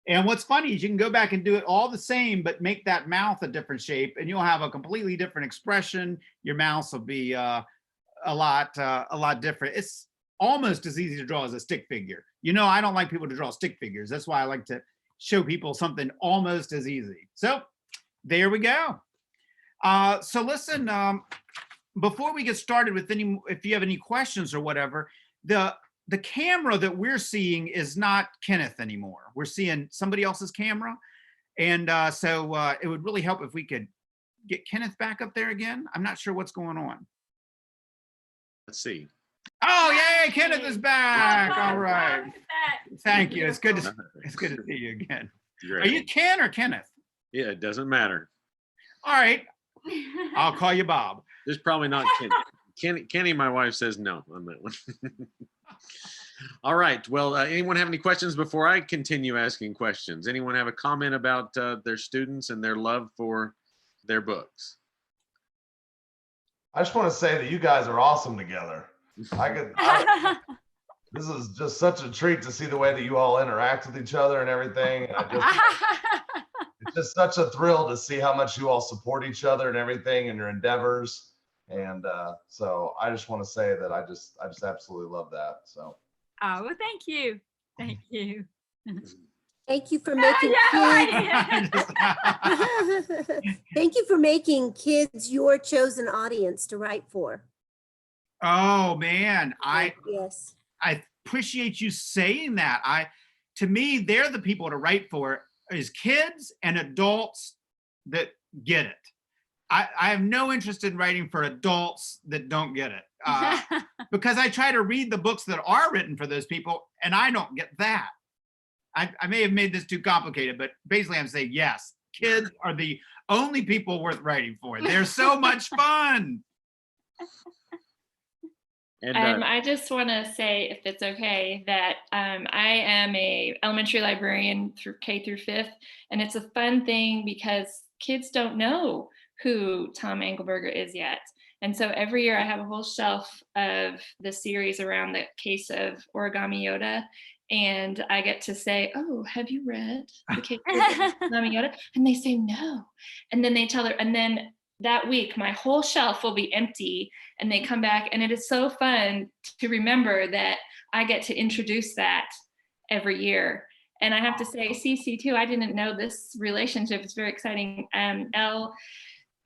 And what's funny is you can go back and do it all the same, but make that mouth a different shape and you'll have a completely different expression. Your mouse will be a lot different. It's almost as easy to draw as a stick figure. You know, I don't like people to draw stick figures. That's why I like to show people something almost as easy. So there we go. So listen, before we get started with if you have any questions or whatever, the camera that we're seeing is not Kenneth anymore. We're seeing somebody else's camera. And so it would really help if we could get Kenneth back up there again. I'm not sure what's going on. Let's see. Oh, yay, Kenneth is back. All right. Thank you. It's good to see you again. Great. Are you Ken or Kenneth? Yeah, it doesn't matter. All right. I'll call you Bob. There's probably not Kenny. Kenny, my wife says no on that one. All right. Well, anyone have any questions before I continue asking questions? Anyone have a comment about their students and their love for their books? I just want to say that you guys are awesome together. This is just such a treat to see the way that you all interact with each other and everything. And it's just such a thrill to see how much you all support each other and everything in your endeavors. And so I just want to say that I just absolutely love that. So. Oh, well, thank you. Thank you. Thank you for making thank you for making kids your chosen audience to write for. Oh man, Yes. I appreciate you saying that. To me, they're the people to write for, is kids and adults that get it. I have no interest in writing for adults that don't get it, because I try to read the books that are written for those people, and I don't get that. I may have made this too complicated, but basically I'm saying, yes, kids are the only people worth writing for. They're so much fun. And I just want to say, if it's okay, that I am a elementary librarian through K through 5th, and it's a fun thing because kids don't know who Tom Engelberger is yet. And so every year I have a whole shelf of the series around the case of Origami Yoda. And I get to say, oh, have you read the case of Origami Yoda? And they say no. And then they tell her, and then that week, my whole shelf will be empty, and they come back, and it is so fun to remember that I get to introduce that every year. And I have to say, CC too, I didn't know this relationship. It's very exciting. Elle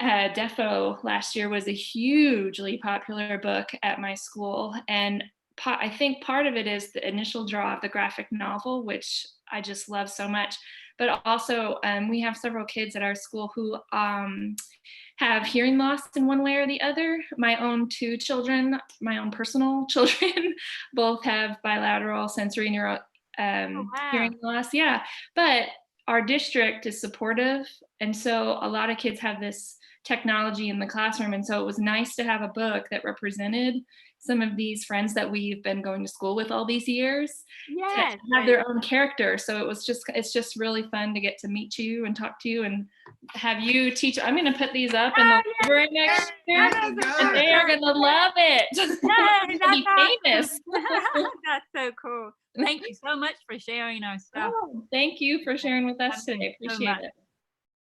Defo last year was a hugely popular book at my school. And I think part of it is the initial draw of the graphic novel, which I just love so much. But also we have several kids at our school who have hearing loss in one way or the other. My own two children, my own personal children, both have bilateral sensory hearing loss. Yeah, but our district is supportive. And so a lot of kids have this technology in the classroom. And so it was nice to have a book that represented some of these friends that we've been going to school with all these years, yes, to have their own character. So it's just really fun to get to meet you and talk to you and have you teach. I'm going to put these up in the library next year, and they are going to love it. Yay, They'll be famous. That's so cool. Thank you so much for sharing our stuff. Oh, thank you for sharing with us today. Appreciate it.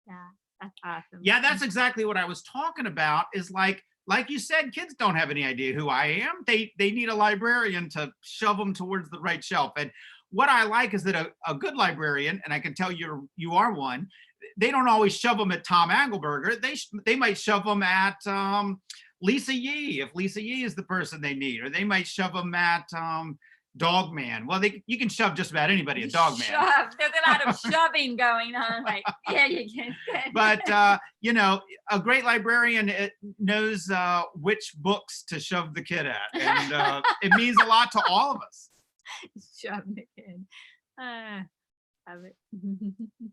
Yeah, that's awesome. Yeah, that's exactly what I was talking about, is like you said, kids don't have any idea who I am. They need a librarian to shove them towards the right shelf. And what I like is that a good librarian, and I can tell you are one, they don't always shove them at Tom Engelberger. They might shove them at Lisa Yee, if Lisa Yee is the person they need, or they might shove them at Dogman. Well, you can shove just about anybody at Dogman. There's a lot of shoving going on. Like, yeah, you can. But you know, a great librarian knows which books to shove the kid at, and it means a lot to all of us. Shove the kid. Love it.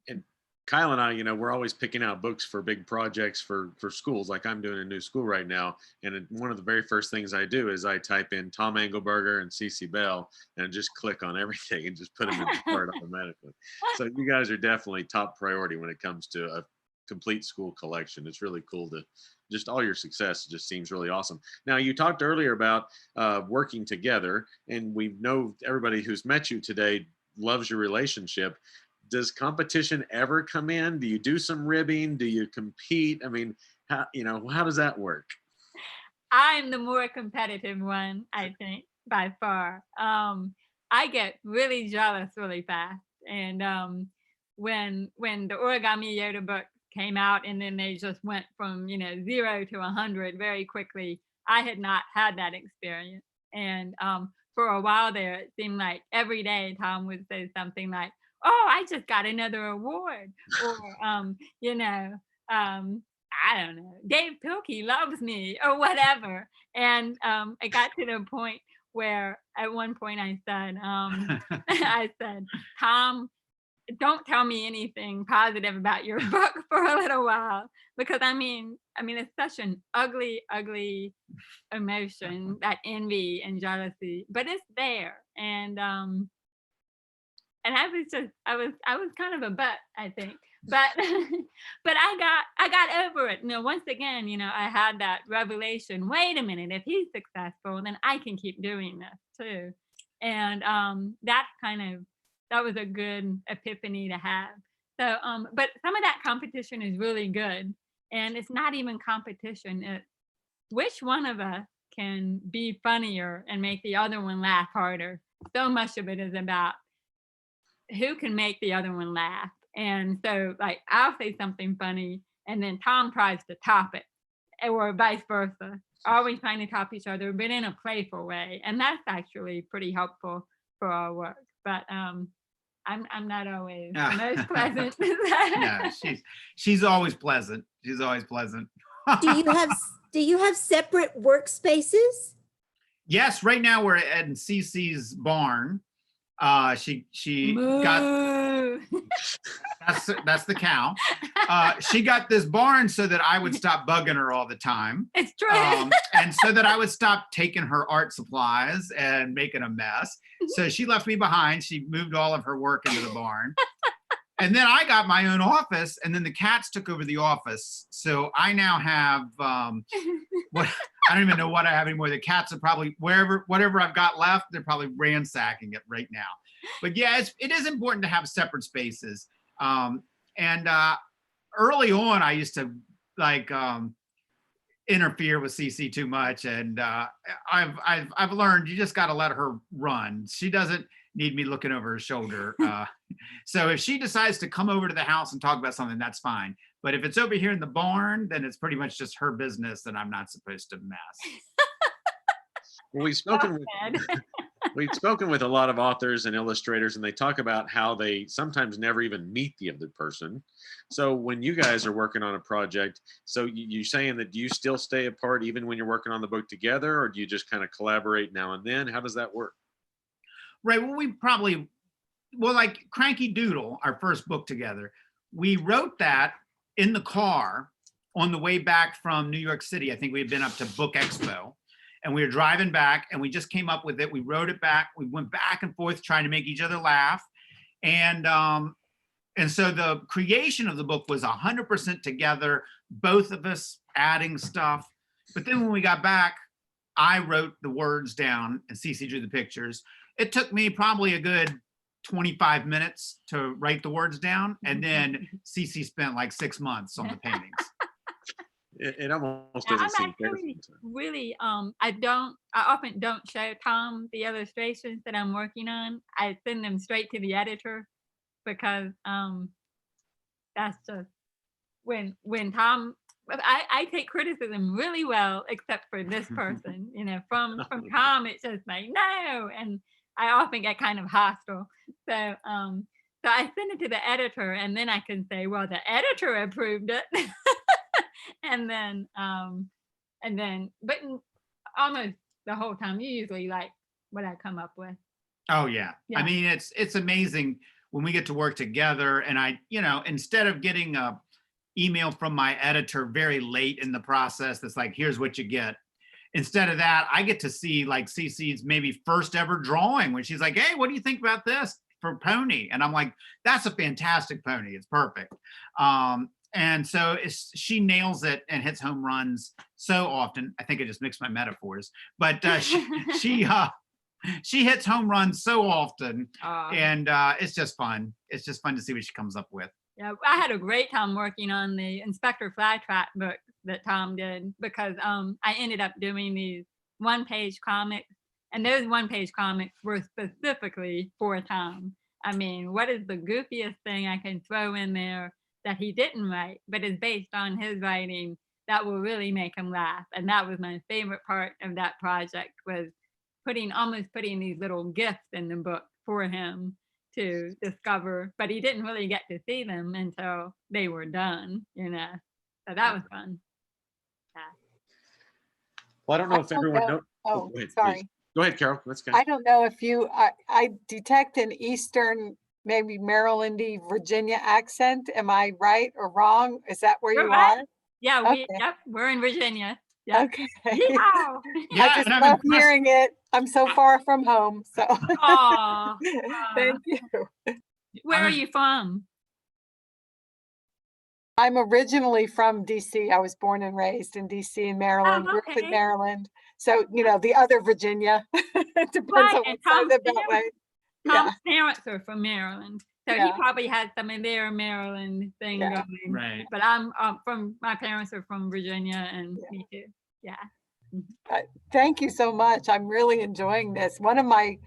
And Kyle and I, you know, we're always picking out books for big projects for schools. Like I'm doing a new school right now, and one of the very first things I do is I type in Tom Engelberger and CC Bell and just click on everything and just put them in the cart automatically. So you guys are definitely top priority when it comes to a complete school collection. It's really cool to just all your success just seems really awesome. Now, you talked earlier about working together, and we know everybody who's met you today loves your relationship. Does competition ever come in? Do you do some ribbing? Do you compete? I mean, how does that work? I'm the more competitive one, I think, by far. I get really jealous really fast. And when the Origami Yoda book came out, and then they just went from 0 to 100 very quickly, I had not had that experience. And for a while there, it seemed like every day Tom would say something like, oh, I just got another award, or I don't know, Dave Pilkey loves me, or whatever. And it got to the point where at one point I said, I said, Tom, don't tell me anything positive about your book for a little while, because I mean it's such an ugly emotion, that envy and jealousy, but it's there. And And I was kind of a butt, I think. But but I got over it. Once again, I had that revelation. Wait a minute, if he's successful, then I can keep doing this too. And that was a good epiphany to have. So but some of that competition is really good. And it's not even competition. It's which one of us can be funnier and make the other one laugh harder. So much of it is about who can make the other one laugh. And so like I'll say something funny and then Tom tries to top it, or vice versa. Always trying to top each other, but in a playful way. And that's actually pretty helpful for our work. But I'm not always the most pleasant. No, she's always pleasant. She's always pleasant. Do you have separate workspaces? Yes, right now we're at Cece's barn. She got that's the cow. She got this barn so that I would stop bugging her all the time. It's true. And so that I would stop taking her art supplies and making a mess. So she left me behind. She moved all of her work into the barn. And then I got my own office, and then the cats took over the office. So I now have what I don't even know what I have anymore. The cats are probably whatever I've got left, they're probably ransacking it right now. But yeah, it is important to have separate spaces. And early on, I used to like interfere with Cece too much, and I've learned you just got to let her run. She doesn't need me looking over her shoulder. So if she decides to come over to the house and talk about something, that's fine. But if it's over here in the barn, then it's pretty much just her business that I'm not supposed to mess. Well, we've spoken with a lot of authors and illustrators, and they talk about how they sometimes never even meet the other person. So when you guys are working on a project, so you saying that, do you still stay apart even when you're working on the book together, or do you just kind of collaborate now and then? How does that work? Right. Well, like Cranky Doodle, our first book together, we wrote that in the car on the way back from New York City. I think we had been up to Book Expo, and we were driving back, and we just came up with it. We wrote it back. We went back and forth trying to make each other laugh. And so the creation of the book was 100% together, both of us adding stuff. But then when we got back, I wrote the words down and Cece drew the pictures. It took me probably a good 25 minutes to write the words down, and then Cece spent like 6 months on the paintings. It almost doesn't seem fair. Really, I often don't show Tom the illustrations that I'm working on. I send them straight to the editor, because that's just when Tom, I take criticism really well, except for this person, from Tom, it's just like, no. And I often get kind of hostile. So I send it to the editor, and then I can say, well, the editor approved it. But almost the whole time, you usually like what I come up with. Oh yeah. I mean, it's amazing when we get to work together, and I, instead of getting a email from my editor very late in the process that's like, here's what you get. Instead of that, I get to see like Cece's maybe first ever drawing when she's like, hey, what do you think about this for Pony? And I'm like, that's a fantastic pony. It's perfect. And so she nails it and hits home runs so often. I think I just mixed my metaphors, but she hits home runs so often, and it's just fun. It's just fun to see what she comes up with. Yeah, I had a great time working on the Inspector Flytrap book that Tom did, because I ended up doing these one-page comics, and those one-page comics were specifically for Tom. I mean, what is the goofiest thing I can throw in there that he didn't write, but is based on his writing, that will really make him laugh? And that was my favorite part of that project, was almost putting these little gifts in the book for him to discover, but he didn't really get to see them until they were done, so that was fun. Yeah. Well, I don't know if everyone knows. Oh, go ahead, sorry. please. Go ahead, Carol. Let's go. I don't know if I detect an Eastern, maybe Marylandy, Virginia accent. Am I right or wrong? Is that where You're you right. are? Yeah, Okay. we're in Virginia. Yeah. Okay. Yeehaw! Yeah, I just and I'm love impressed. hearing it. I'm so far from home, so Aw, thank you. where are you from? I'm originally from DC. I was born and raised in DC in Maryland, grew up in Okay. Maryland. So, the other Virginia. It depends Right, on and what side of the beltway. Yeah, Tom's parents are from Maryland, so he Yeah. probably had some of their Maryland thing Yeah. going. Right. But I'm my parents are from Virginia, and me too. Yeah. thank you so much. I'm really enjoying this. One of my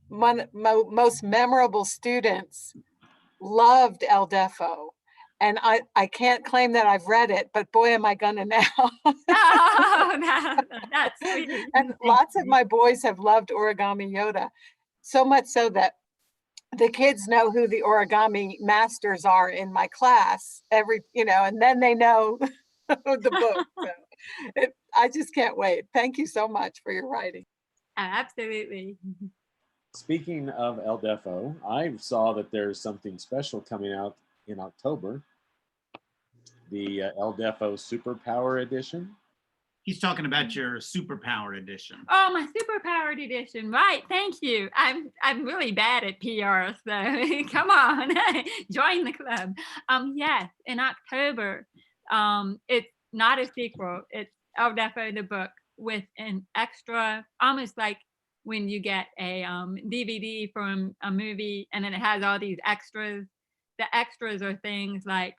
most memorable students loved El Defo. And I can't claim that I've read it, but boy, am I gonna now. Oh, that's sweet. And lots of my boys have loved Origami Yoda, so much so that the kids know who the origami masters are in my class and then they know the book. So I just can't wait. Thank you so much for your writing. Absolutely. Speaking of El Defo, I saw that there's something special coming out in October. The El Defo Superpower Edition. He's talking about your superpower edition. Oh, my superpowered edition. Right. Thank you. I'm really bad at PR, so come on, join the club. Yes, in October. It's not a sequel. It's El Defo the book with an extra, almost like when you get a DVD from a movie and then it has all these extras. The extras are things like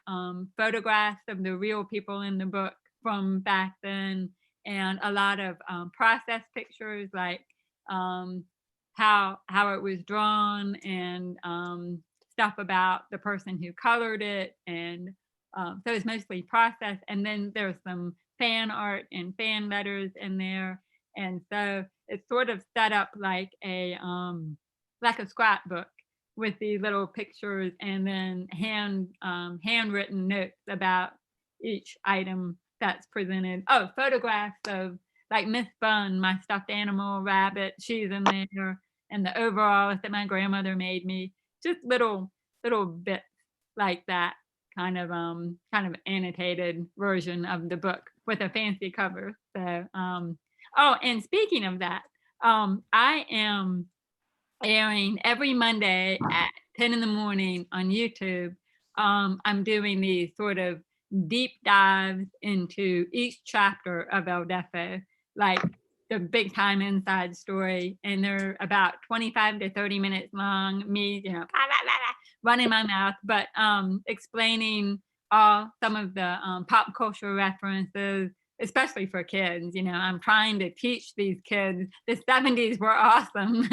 photographs of the real people in the book from back then, and a lot of process pictures, like how it was drawn, and stuff about the person who colored it, and so it's mostly process. And then there's some fan art and fan letters in there, and so it's sort of set up like a scrapbook with these little pictures, and then handwritten notes about each item that's presented. Oh, photographs of like Miss Bun, my stuffed animal rabbit, she's in there, and the overalls that my grandmother made me. Just little bits like that, kind of annotated version of the book with a fancy cover. So oh, and speaking of that, I am airing every Monday at 10 in the morning on YouTube. I'm doing these sort of deep dives into each chapter of El Defo, like the big time inside story. And they're about 25 to 30 minutes long, me, blah, blah, blah, running my mouth, but explaining some of the pop culture references, especially for kids. I'm trying to teach these kids the 70s were awesome,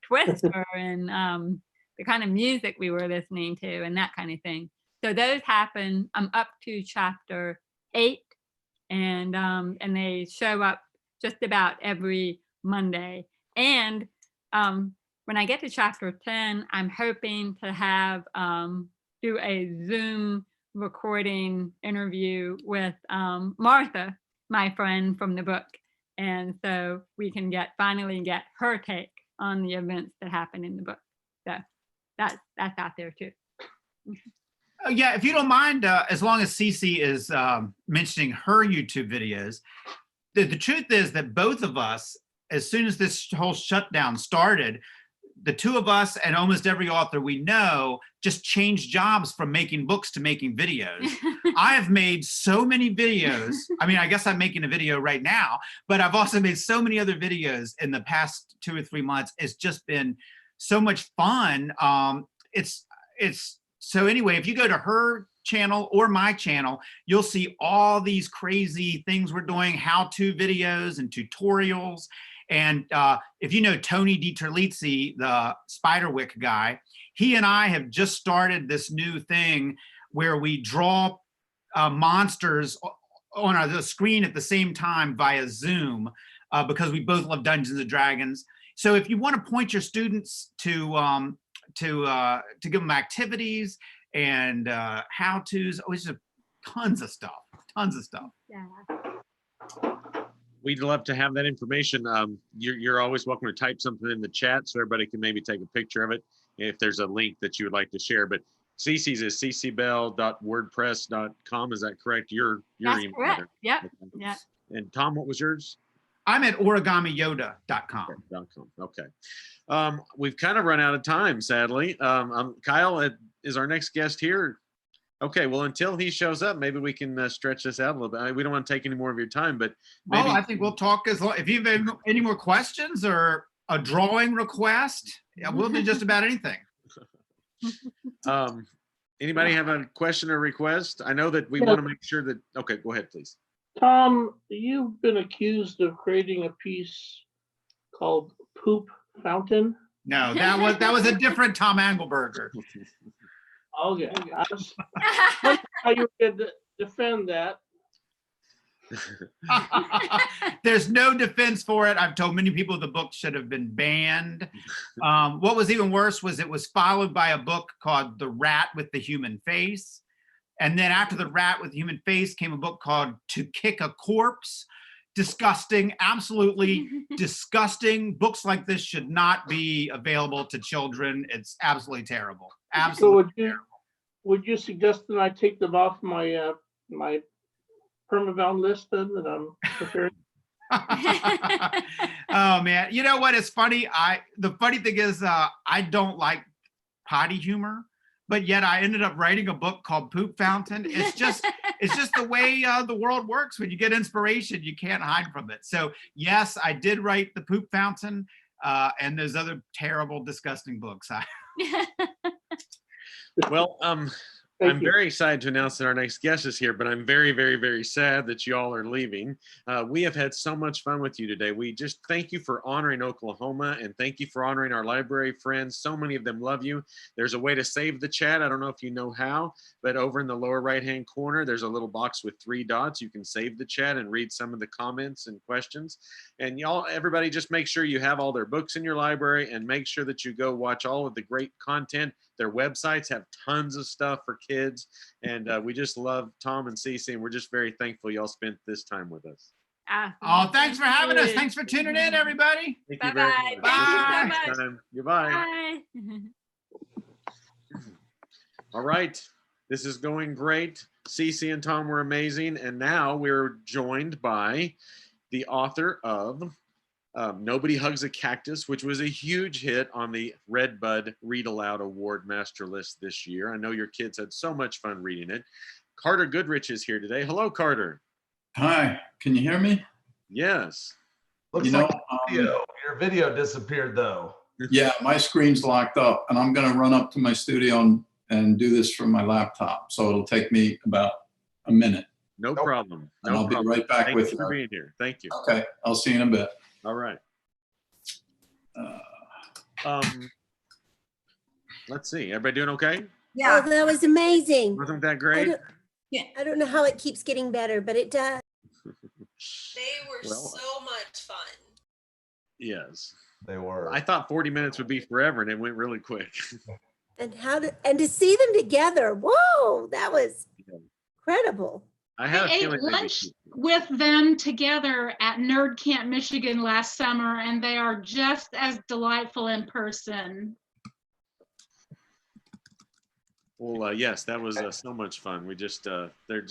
Twister and the kind of music we were listening to and that kind of thing. So those happen. I'm up to chapter 8, and they show up just about every Monday. And when I get to chapter 10, I'm hoping to have do a Zoom recording interview with Martha, my friend from the book, and so we can finally get her take on the events that happen in the book. So that's out there too. Yeah, if you don't mind, as long as Cece is mentioning her YouTube videos, the truth is that both of us, as soon as this whole shutdown started, the two of us and almost every author we know just changed jobs from making books to making videos. I have made so many videos. I mean, I guess I'm making a video right now, but I've also made so many other videos in the past 2 or 3 months. It's just been so much fun. So anyway, if you go to her channel or my channel, you'll see all these crazy things we're doing, how-to videos and tutorials. And if you know Tony DiTerlizzi, the Spiderwick guy, he and I have just started this new thing where we draw monsters on the screen at the same time via Zoom, because we both love Dungeons and Dragons. So if you want to point your students to give them activities and how-tos, it's just tons of stuff. Yeah. We'd love to have that information. You're always welcome to type something in the chat so everybody can maybe take a picture of it if there's a link that you would like to share. But Cece's is ccbell.wordpress.com. Is that correct? Your That's email correct. address. Yep. Okay. Yep. And Tom, what was yours? I'm at origamiyoda.com. Okay. We've kind of run out of time, sadly. Kyle is our next guest here. Okay, well, until he shows up, maybe we can stretch this out a little bit. We don't want to take any more of your time, but maybe. Oh, I think we'll talk as long. If you have any more questions or a drawing request, yeah, we'll do just about anything. Anybody have a question or request? I know that we want to make sure that. Okay, go ahead, please. Tom, you've been accused of creating a piece called Poop Fountain. No, that was a different Tom Engelberger. Okay. I was wondering how you could defend that. There's no defense for it. I've told many people the book should have been banned. What was even worse was it was followed by a book called The Rat with the Human Face. And then after The Rat with the Human Face came a book called To Kick a Corpse. Disgusting, absolutely disgusting. Books like this should not be available to children. It's absolutely terrible. Absolutely terrible. Would you suggest that I take them off my my permabound list then that I'm preparing? Oh man, you know what? It's funny. The funny thing is, I don't like potty humor, but yet I ended up writing a book called Poop Fountain. It's just the way the world works. When you get inspiration, you can't hide from it. So yes, I did write the Poop Fountain, and there's other terrible, disgusting books. Well, I'm very excited to announce that our next guest is here, but I'm very, very, very sad that you all are leaving. We have had so much fun with you today. We just thank you for honoring Oklahoma, and thank you for honoring our library friends. So many of them love you. There's a way to save the chat. I don't know if you know how, but over in the lower right-hand corner, there's a little box with 3 dots. You can save the chat and read some of the comments and questions. And y'all, everybody, just make sure you have all their books in your library, and make sure that you go watch all of the great content. Their websites have tons of stuff for kids, and we just love Tom and Cece, and we're just very thankful y'all spent this time with us. Oh, thanks for having us. Thanks for tuning in, everybody. Thank you very much. Bye. Thank you so much. Goodbye. All right, this is going great. Cece and Tom were amazing, and now we're joined by the author of Nobody Hugs a Cactus, which was a huge hit on the Redbud Read Aloud Award Master List this year. I know your kids had so much fun reading it. Carter Goodrich is here today. Hello, Carter. Hi, can you hear me? Yes. Looks like your video disappeared though. Yeah, my screen's locked up, and I'm going to run up to my studio and do this from my laptop. So it'll take me about a minute. No problem. And I'll be right back with you. Thank you for being here. Thank you. Okay, I'll see you in a bit. All right. Let's see. Everybody doing okay? Yeah. Oh, that was amazing. Wasn't that great? I don't know how it keeps getting better, but it does. They were so much fun. Yes. They were. I thought 40 minutes would be forever, and it went really quick. And to see them together, whoa, that was incredible. I ate lunch with them together at Nerd Camp, Michigan last summer, and they are just as delightful in person. Well, yes, that was so much fun. We just they're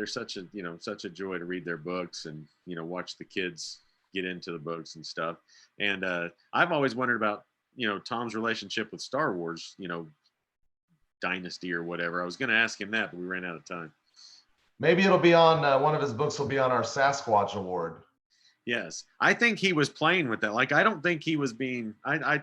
such a joy to read their books and watch the kids get into the books and stuff. And I've always wondered about Tom's relationship with Star Wars, Dynasty or whatever. I was going to ask him that, but we ran out of time. Maybe it'll be on one of his books will be on our Sasquatch Award. Yes, I think he was playing with that. Like, I don't think he was being. I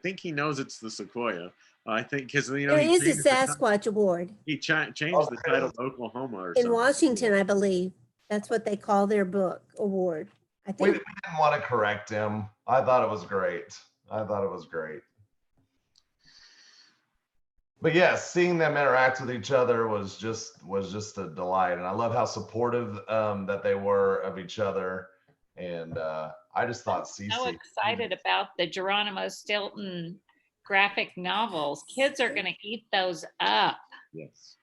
think he knows it's the Sequoia. I think because it is a Sasquatch Award. He changed the title to Oklahoma or something. In Washington, I believe that's what they call their book award. I think we didn't want to correct him. I thought it was great. But yes, seeing them interact with each other was just a delight, and I love how supportive that they were of each other. And I just thought Cece. So excited about the Geronimo Stilton graphic novels. Kids are going to eat those up. Yes.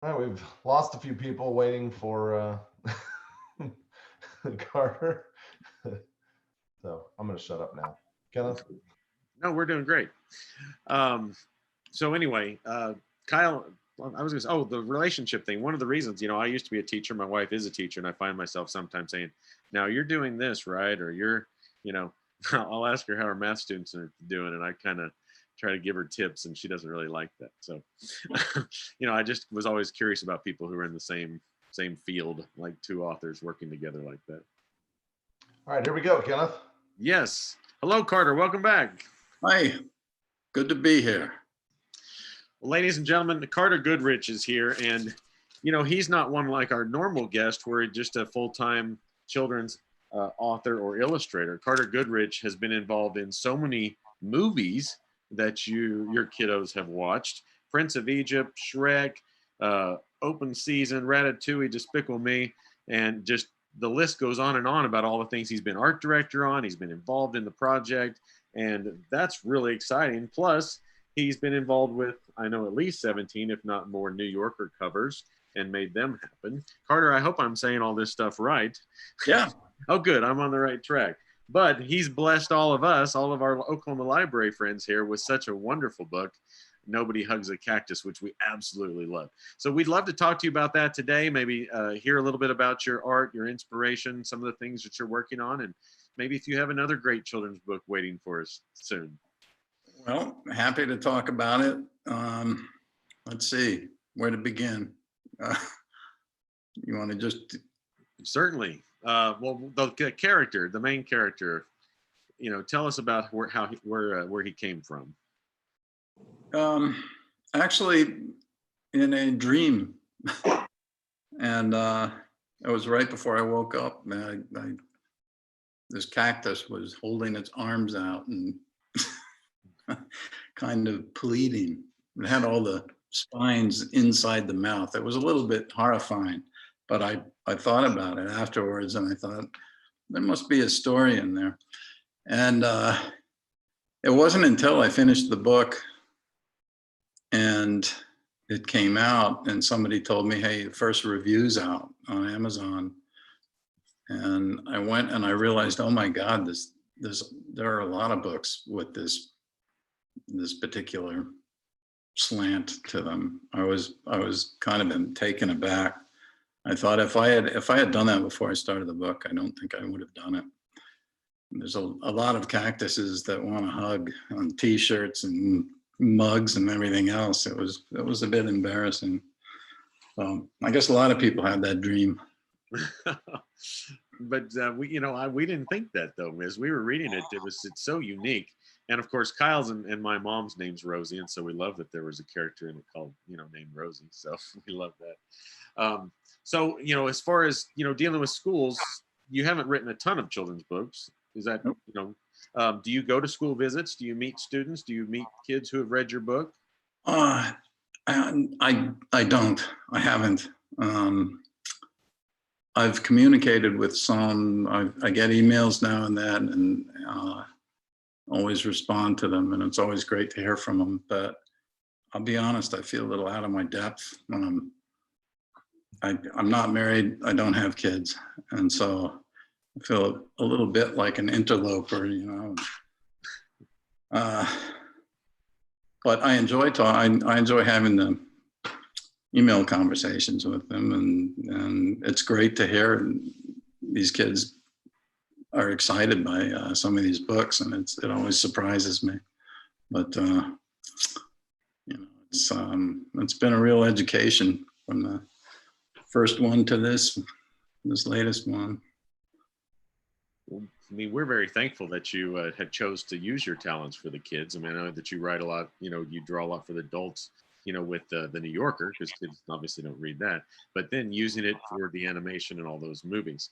All right, we've lost a few people waiting for Carter. So I'm going to shut up now. Kenneth? No, we're doing great. So anyway, Kyle, I was gonna say, oh, the relationship thing. One of the reasons, I used to be a teacher. My wife is a teacher, and I find myself sometimes saying, "Now you're doing this, right?" Or you're, I'll ask her how her math students are doing, and I kind of try to give her tips, and she doesn't really like that. So, I just was always curious about people who are in the same field, like two authors working together like that. All right, here we go, Kenneth. Yes. Hello, Carter. Welcome back. Hi. Good to be here. Well, ladies and gentlemen, Carter Goodrich is here, and he's not one like our normal guest where he's just a full-time children's author or illustrator. Carter Goodrich has been involved in so many movies that your kiddos have watched: Prince of Egypt, Shrek, Open Season, Ratatouille, Despicable Me, and just the list goes on and on about all the things he's been art director on. He's been involved in the project, and that's really exciting. Plus, he's been involved with, I know, at least 17, if not more, New Yorker covers and made them happen. Carter, I hope I'm saying all this stuff right. Yeah. Oh, good. I'm on the right track. But he's blessed all of us, all of our Oklahoma Library friends here, with such a wonderful book, Nobody Hugs a Cactus, which we absolutely love. So we'd love to talk to you about that today, maybe hear a little bit about your art, your inspiration, some of the things that you're working on, and maybe if you have another great children's book waiting for us soon. Well, happy to talk about it. Let's see, where to begin. You want to just... Certainly. Well, the main character, tell us about where he came from. Actually, in a dream, and it was right before I woke up. This cactus was holding its arms out and kind of pleading. It had all the spines inside the mouth. It was a little bit horrifying, but I thought about it afterwards, and I thought there must be a story in there. And it wasn't until I finished the book and it came out and somebody told me, hey, the first review's out on Amazon. And I went and I realized, oh my God, there are a lot of books with this particular slant to them. I was kind of taken aback. I thought if I had done that before I started the book, I don't think I would have done it. There's a lot of cactuses that want to hug on T-shirts and mugs and everything else. It was a bit embarrassing. I guess a lot of people had that dream. But we didn't think that though. As we were reading it, it's so unique. And of course, Kyle's and my mom's name's Rosie, and so we love that there was a character in it called named Rosie. So we love that. So as far as dealing with schools, you haven't written a ton of children's books. Is that do you go to school visits? Do you meet students? Do you meet kids who have read your book? I don't. I haven't. I've communicated with some. I get emails now and then, and always respond to them, and it's always great to hear from them. But I'll be honest, I feel a little out of my depth when I'm not married. I don't have kids, and so I feel a little bit like an interloper, But I enjoy I enjoy having the email conversations with them, and it's great to hear these kids are excited by some of these books, and it always surprises me. But it's been a real education from the first one to this latest one. I mean, we're very thankful that you had chose to use your talents for the kids. I mean, I know that you write a lot, you draw a lot for the adults, with the New Yorker, because kids obviously don't read that, but then using it for the animation and all those movies.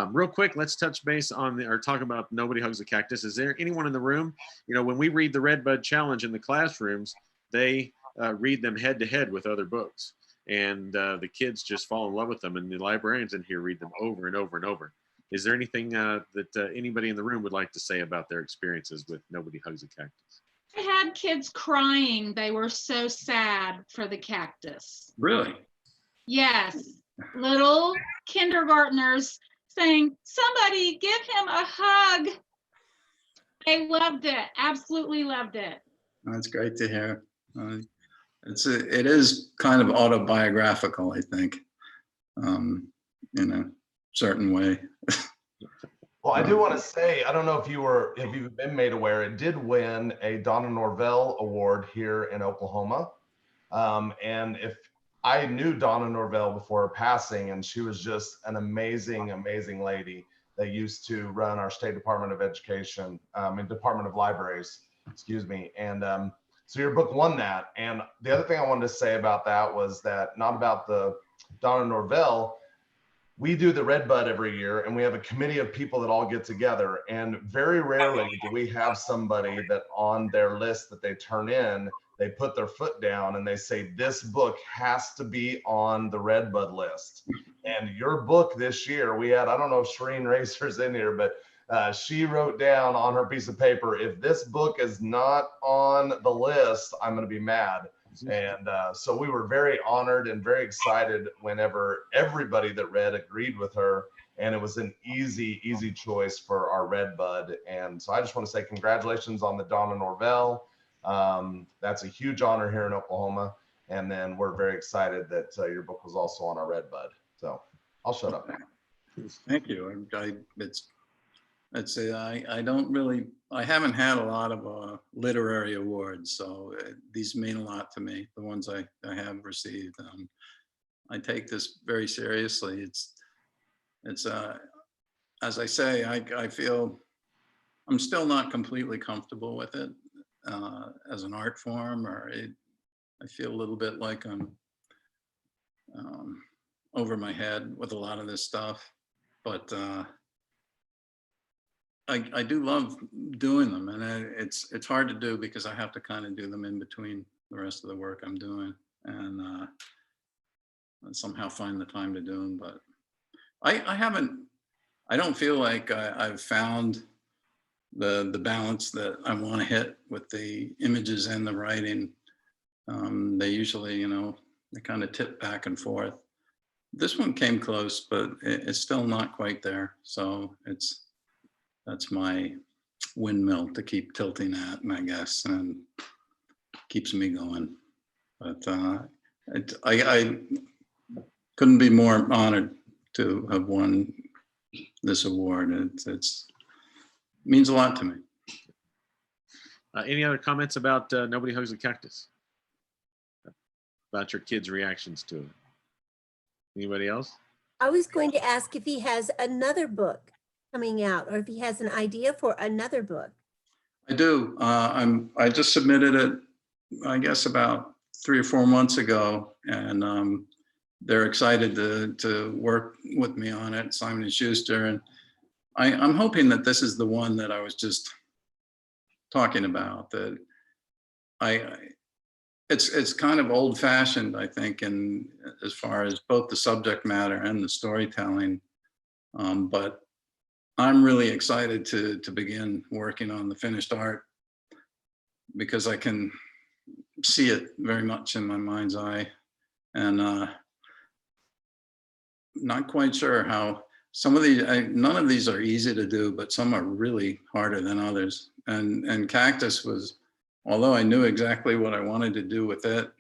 Real quick, let's touch base on or talk about Nobody Hugs a Cactus. Is there anyone in the room, when we read the Red Bud Challenge in the classrooms, they read them head to head with other books, and the kids just fall in love with them, and the librarians in here read them over and over and over. Is there anything that anybody in the room would like to say about their experiences with Nobody Hugs a Cactus? I had kids crying. They were so sad for the cactus. Really? Yes. Little kindergartners saying, somebody give him a hug. They loved it. Absolutely loved it. That's great to hear. it is kind of autobiographical, I think, in a certain way. Well, I do want to say, I don't know if you've been made aware, it did win a Donna Norvell Award here in Oklahoma. And if I knew Donna Norvell before her passing, and she was just an amazing, amazing lady that used to run our State Department of Education, and Department of Libraries, excuse me. And so your book won that. And the other thing I wanted to say about that was that, not about the Donna Norvell, we do the Red Bud every year, and we have a committee of people that all get together. And very rarely do we have somebody that on their list that they turn in, they put their foot down and they say, this book has to be on the Red Bud list. And your book this year, we had, I don't know if Shireen Racer's in here, but she wrote down on her piece of paper, if this book is not on the list, I'm going to be mad. And so we were very honored and very excited whenever everybody that read agreed with her. And it was an easy, easy choice for our Red Bud. And so I just want to say congratulations on the Donna Norvell. That's a huge honor here in Oklahoma. And then we're very excited that your book was also on our Red Bud. So I'll shut up now. Thank you. I haven't had a lot of literary awards, so these mean a lot to me, the ones I have received. I take this very seriously. It's as I say, I feel I'm still not completely comfortable with it as an art form, or I feel a little bit like I'm over my head with a lot of this stuff, but I do love doing them, and it's hard to do because I have to kind of do them in between the rest of the work I'm doing, and somehow find the time to do them. But I don't feel like I've found the balance that I want to hit with the images and the writing. They usually, they kind of tip back and forth. This one came close, but it's still not quite there. So that's my windmill to keep tilting at, I guess, and keeps me going. But I couldn't be more honored to have won this award. It means a lot to me. Any other comments about Nobody Hugs a Cactus? About your kids' reactions to it? Anybody else? I was going to ask if he has another book coming out, or if he has an idea for another book. I do. I just submitted it, I guess, about 3 or 4 months ago, and they're excited to work with me on it, Simon & Schuster, and I'm hoping that this is the one that I was just talking about. That it's kind of old-fashioned, I think, in as far as both the subject matter and the storytelling, but I'm really excited to begin working on the finished art because I can see it very much in my mind's eye, and not quite sure how some of these, none of these are easy to do, but some are really harder than others. And Cactus was, although I knew exactly what I wanted to do with it,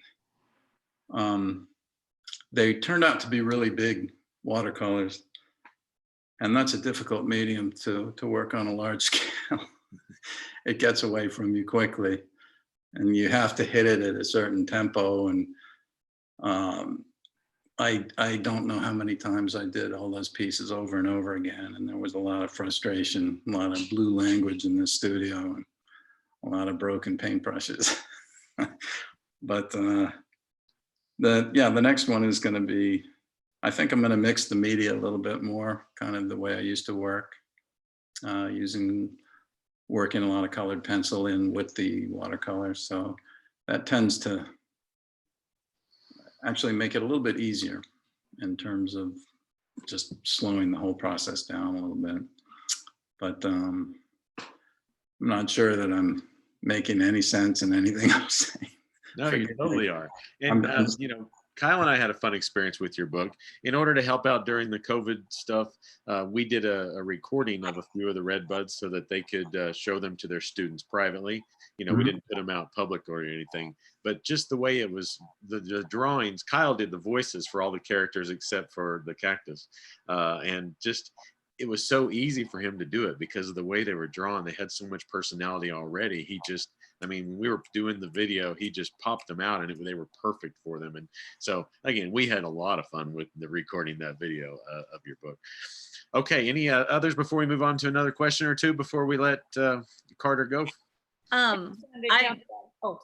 they turned out to be really big watercolors. And that's a difficult medium to work on a large scale. It gets away from you quickly, and you have to hit it at a certain tempo. And I don't know how many times I did all those pieces over and over again. And there was a lot of frustration, a lot of blue language in this studio, and a lot of broken paintbrushes. But the next one is going to be, I think I'm going to mix the media a little bit more, kind of the way I used to work, working a lot of colored pencil in with the watercolor. So that tends to actually make it a little bit easier in terms of just slowing the whole process down a little bit. But I'm not sure that I'm making any sense in anything I'm saying. No, you totally are. And Kyle and I had a fun experience with your book. In order to help out during the COVID stuff, we did a recording of a few of the red buds so that they could show them to their students privately. You know, we didn't put them out public or anything, but just the way it was, the drawings, Kyle did the voices for all the characters except for the cactus. And just, it was so easy for him to do it because of the way they were drawn. They had so much personality already. He just, I mean, when we were doing the video, he just popped them out and they were perfect for them. And so again, we had a lot of fun with the recording that video of your book. Okay, any others before we move on to another question or two before we let Carter go? Oh,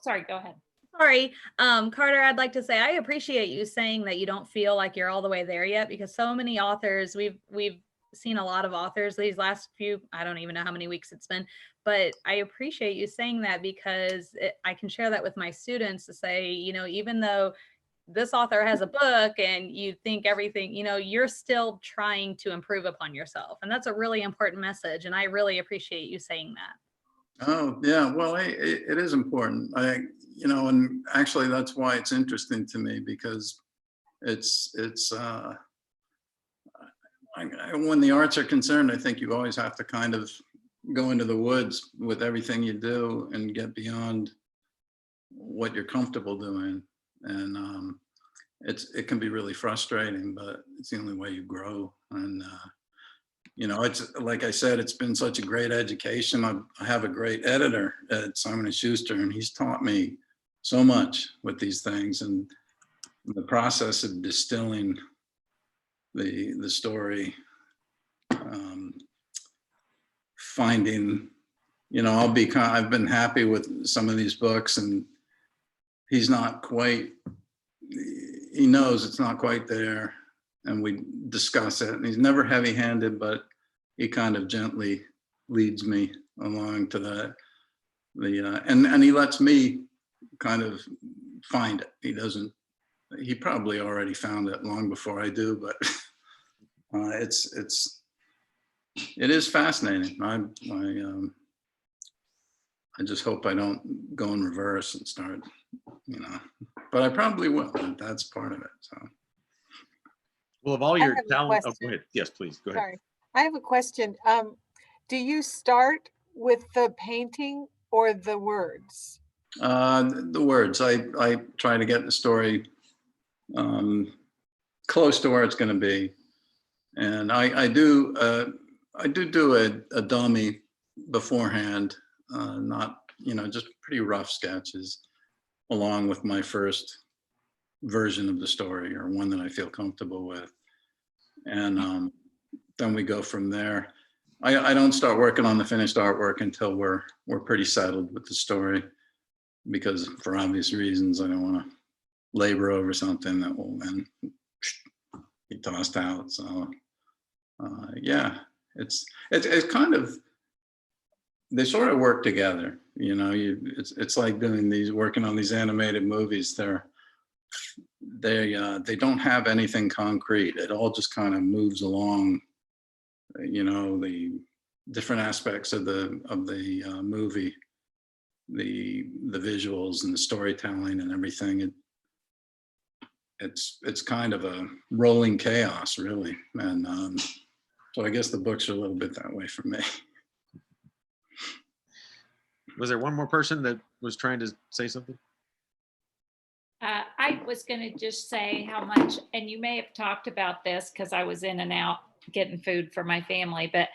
sorry, go ahead. Sorry, Carter, I'd like to say I appreciate you saying that you don't feel like you're all the way there yet, because so many authors, we've seen a lot of authors these last few, I don't even know how many weeks it's been, but I appreciate you saying that because I can share that with my students to say, you know, even though this author has a book and you think everything, you know, you're still trying to improve upon yourself. And that's a really important message. And I really appreciate you saying that. Oh, yeah. Well, it is important. You know, and actually that's why it's interesting to me, because when the arts are concerned, I think you always have to kind of go into the woods with everything you do and get beyond what you're comfortable doing. And it can be really frustrating, but it's the only way you grow. And you know, it's like I said, it's been such a great education. I have a great editor at Simon & Schuster, and he's taught me so much with these things. And the process of distilling the story, finding, you know, I've been happy with some of these books, and he's not quite, he knows it's not quite there, and we discuss it, and he's never heavy-handed, but he kind of gently leads me along to and he lets me kind of find it. He probably already found it long before I do, but it is fascinating. I just hope I don't go in reverse and start, you know, but I probably will. That's part of it. So. Well, of all your talent, oh, go ahead. Yes, please, go ahead. Sorry, I have a question. Do you start with the painting or the words? The words. I try to get the story close to where it's going to be, and I do a dummy beforehand, not, you know, just pretty rough sketches, along with my first version of the story, or one that I feel comfortable with, and then we go from there. I don't start working on the finished artwork until we're pretty settled with the story, because for obvious reasons I don't want to labor over something that will then be tossed out. So yeah, it's kind of, they sort of work together, you know. It's like working on these animated movies. They don't have anything concrete. It all just kind of moves along, you know, the different aspects of the movie, the visuals and the storytelling and everything. It's kind of a rolling chaos, really. And so I guess the books are a little bit that way for me. Was there one more person that was trying to say something? I was going to just say how much, and you may have talked about this because I was in and out getting food for my family, but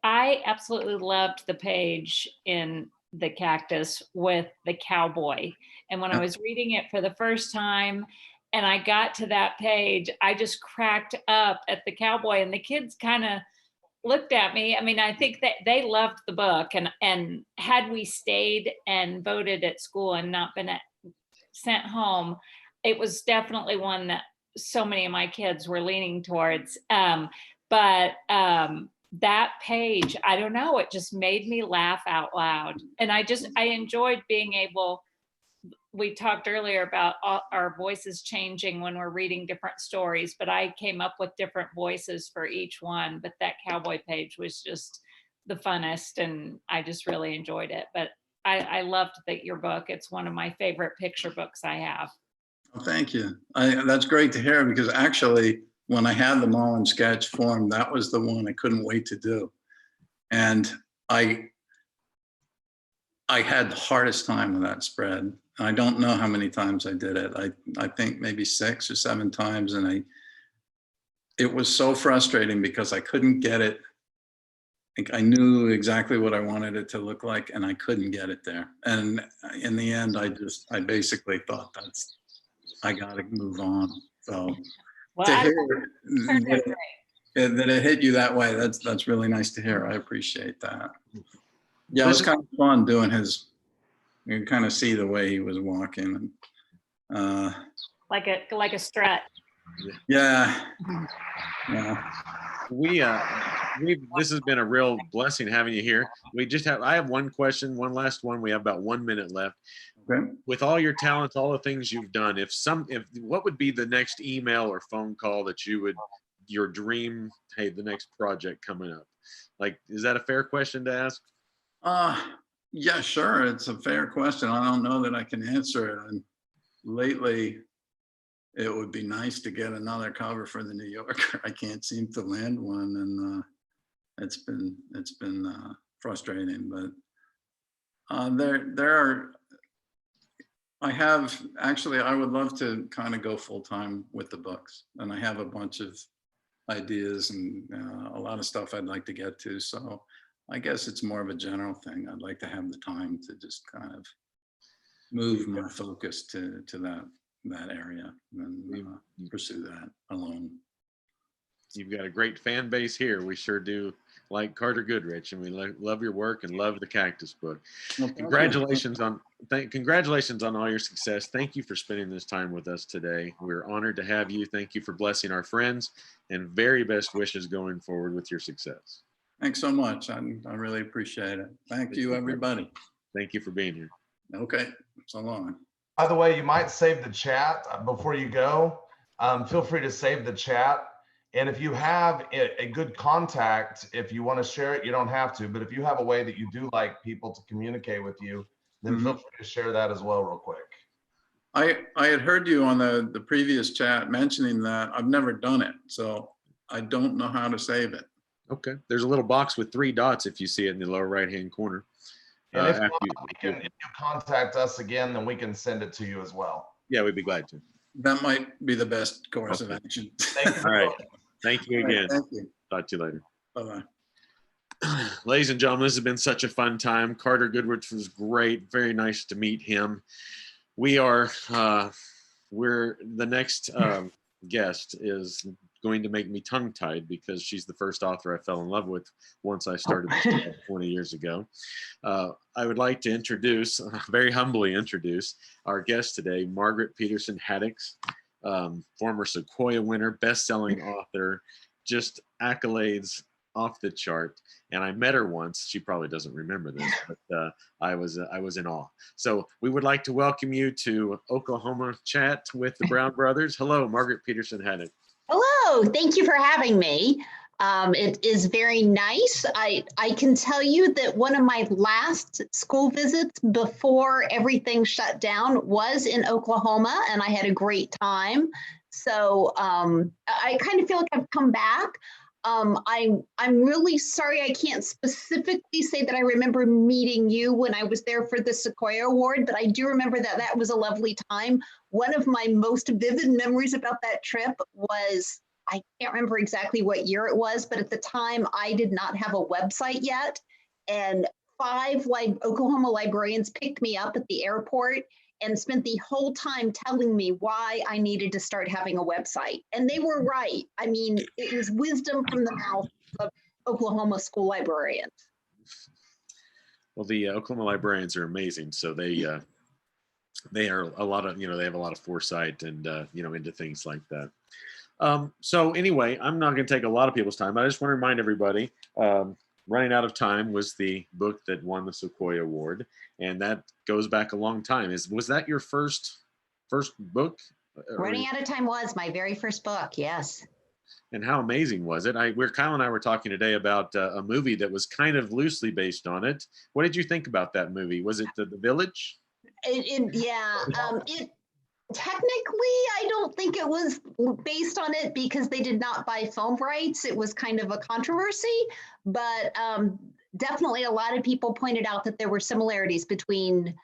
I absolutely loved the page in the cactus with the cowboy. And when I was reading it for the first time and I got to that page, I just cracked up at the cowboy, and the kids kind of looked at me. I mean, I think that they loved the book, and had we stayed and voted at school and not been sent home, it was definitely one that so many of my kids were leaning towards. But that page, I don't know, it just made me laugh out loud. And I enjoyed being able, we talked earlier about our voices changing when we're reading different stories, but I came up with different voices for each one. But that cowboy page was just the funnest, and I just really enjoyed it. But I loved your book. It's one of my favorite picture books I have. Thank you. That's great to hear, because actually, when I had them all in sketch form, that was the one I couldn't wait to do. And I had the hardest time with that spread. I don't know how many times I did it. I think maybe 6 or 7 times. And it was so frustrating because I couldn't get it. I knew exactly what I wanted it to look like, and I couldn't get it there. And in the end, I basically thought I got to move on. So Well, to I- hear that it hit you that way, that's really nice to hear. I appreciate that. Yeah, it was kind of fun doing his. You can kind of see the way he was walking. And, like a strut. yeah. This has been a real blessing having you here. I have one last one. We have about 1 minute left. Okay. With all your talents, all the things you've done, what would be the next email or phone call that your dream, hey, the next project coming up? Like, is that a fair question to ask? Yeah, sure. It's a fair question. I don't know that I can answer it. And lately, it would be nice to get another cover for the New Yorker. I can't seem to land one, and it's been frustrating. But I would love to kind of go full time with the books, and I have a bunch of ideas and a lot of stuff I'd like to get to. So I guess it's more of a general thing. I'd like to have the time to just kind of move my focus to that area and pursue that alone. You've got a great fan base here. We sure do like Carter Goodrich, and we love your work and love the Cactus book. Well, congratulations on all your success. Thank you for spending this time with us today. We're honored to have you. Thank you for blessing our friends, and very best wishes going forward with your success. Thanks so much. I really appreciate it. Thank you, everybody. Thank you for being here. Okay, so long. By the way, you might save the chat before you go. Feel free to save the chat. And if you have a good contact, if you want to share it, you don't have to. But if you have a way that you do like people to communicate with you, then feel free to share that as well real quick. I had heard you on the previous chat mentioning that. I've never done it, so I don't know how to save it. Okay. There's a little box with 3 dots if you see it in the lower right-hand corner. And if you contact us again, then we can send it to you as well. Yeah, we'd be glad to. That might be the best course of action. Thank you. All right. Thank you again. Thank you. Talk to you later. Bye-bye. Ladies and gentlemen, this has been such a fun time. Carter Goodrich was great. Very nice to meet him. We're the next guest is going to make me tongue-tied because she's the first author I fell in love with once I started this job 20 years ago. I would like to very humbly introduce our guest today, Margaret Peterson Haddix, former Sequoia winner, best-selling author, just accolades off the chart. And I met her once. She probably doesn't remember this, but I was in awe. So we would like to welcome you to Oklahoma Chat with the Brown Brothers. Hello, Margaret Peterson Haddix. Hello, thank you for having me. It is very nice. I can tell you that one of my last school visits before everything shut down was in Oklahoma, and I had a great time. So I kind of feel like I've come back. I'm really sorry I can't specifically say that I remember meeting you when I was there for the Sequoia Award, but I do remember that was a lovely time. One of my most vivid memories about that trip was, I can't remember exactly what year it was, but at the time I did not have a website yet. And 5 Oklahoma librarians picked me up at the airport and spent the whole time telling me why I needed to start having a website. And they were right. I mean, it was wisdom from the mouth of Oklahoma school librarians. Well, the Oklahoma librarians are amazing. So they are a lot of, they have a lot of foresight and, into things like that. So anyway, I'm not going to take a lot of people's time. I just want to remind everybody, Running Out of Time was the book that won the Sequoia Award, and that goes back a long time. Was that your first book? Running Out of Time was my very first book, yes. And how amazing was it? Kyle and I were talking today about a movie that was kind of loosely based on it. What did you think about that movie? Was it The Village? Technically, I don't think it was based on it because they did not buy film rights. It was kind of a controversy, but definitely a lot of people pointed out that there were similarities between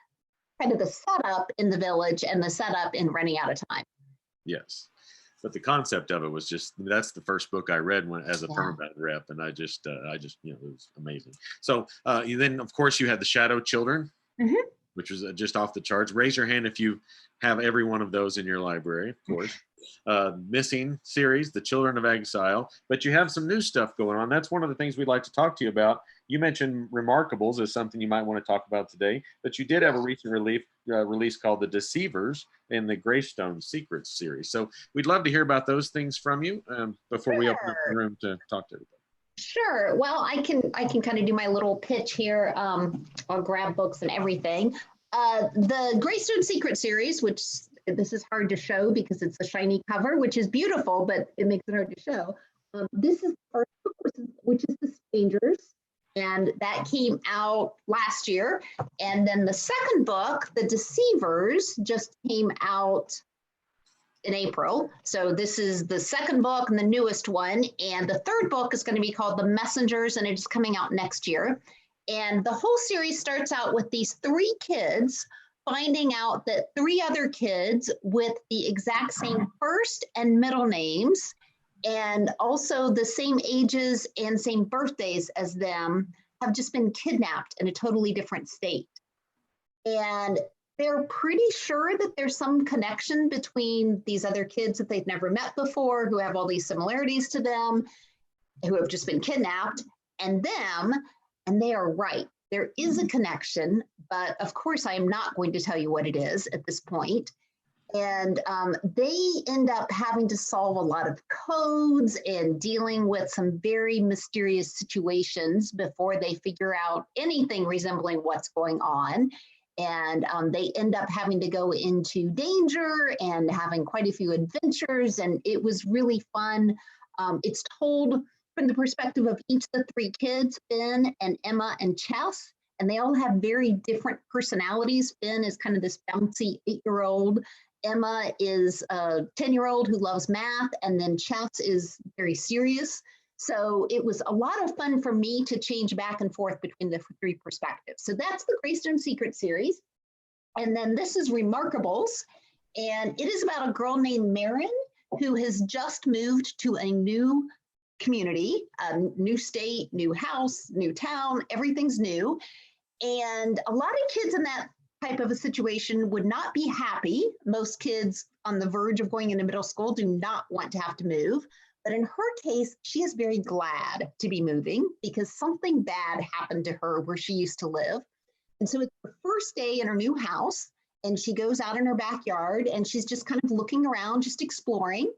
kind of the setup in the village and the setup in Running Out of Time. Yes. But the concept of it was just, that's the first book I read when as a permaban rep, and I just it was amazing. So then of course you had the Shadow Children, which was just off the charts. Raise your hand if you have every one of those in your library, of course. Missing series, The Children of Exile, but you have some new stuff going on. That's one of the things we'd like to talk to you about. You mentioned Remarkables as something you might want to talk about today, but you did have a recent release called The Deceivers in the Greystone Secrets series. So we'd love to hear about those things from you before we open up the room to talk to everybody. Sure. Well, I can kind of do my little pitch here. I'll grab books and everything. The Greystone Secret series, which this is hard to show because it's a shiny cover, which is beautiful, but it makes it hard to show. This is the first book, which is The Strangers, and that came out last year. And then the second book, The Deceivers, just came out in April. So this is the second book and the newest one. And the third book is going to be called The Messengers, and it's coming out next year. And the whole series starts out with these 3 kids finding out that 3 other kids with the exact same first and middle names and also the same ages and same birthdays as them have just been kidnapped in a totally different state. And they're pretty sure that there's some connection between these other kids that they've never met before, who have all these similarities to them, who have just been kidnapped, and them, and they are right. There is a connection, but of course I am not going to tell you what it is at this point. And they end up having to solve a lot of codes and dealing with some very mysterious situations before they figure out anything resembling what's going on. And they end up having to go into danger and having quite a few adventures. And it was really fun. It's told from the perspective of each of the 3 kids, Ben and Emma and Chess, and they all have very different personalities. Ben is kind of this bouncy 8-year-old. Emma is a 10-year-old who loves math, and then Chess is very serious. So it was a lot of fun for me to change back and forth between the 3 perspectives. So that's the Greystone Secret series. And then this is Remarkables, and it is about a girl named Marin who has just moved to a new community, a new state, new house, new town, everything's new. And a lot of kids in that type of a situation would not be happy. Most kids on the verge of going into middle school do not want to have to move. But in her case, she is very glad to be moving because something bad happened to her where she used to live. And so it's her first day in her new house, and she goes out in her backyard and she's just kind of looking around, just exploring.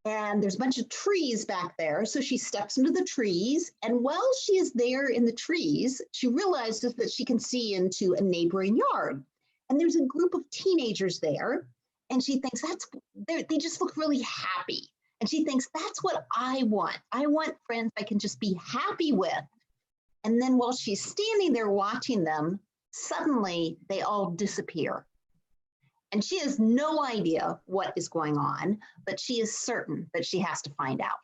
And there's a bunch of trees back there. So she steps into the trees. And while she is there in the trees, she realizes that she can see into a neighboring yard. And there's a group of teenagers there. And she thinks they just look really happy. And she thinks, that's what I want. I want friends I can just be happy with. And then while she's standing there watching them, suddenly they all disappear. And she has no idea what is going on, but she is certain that she has to find out.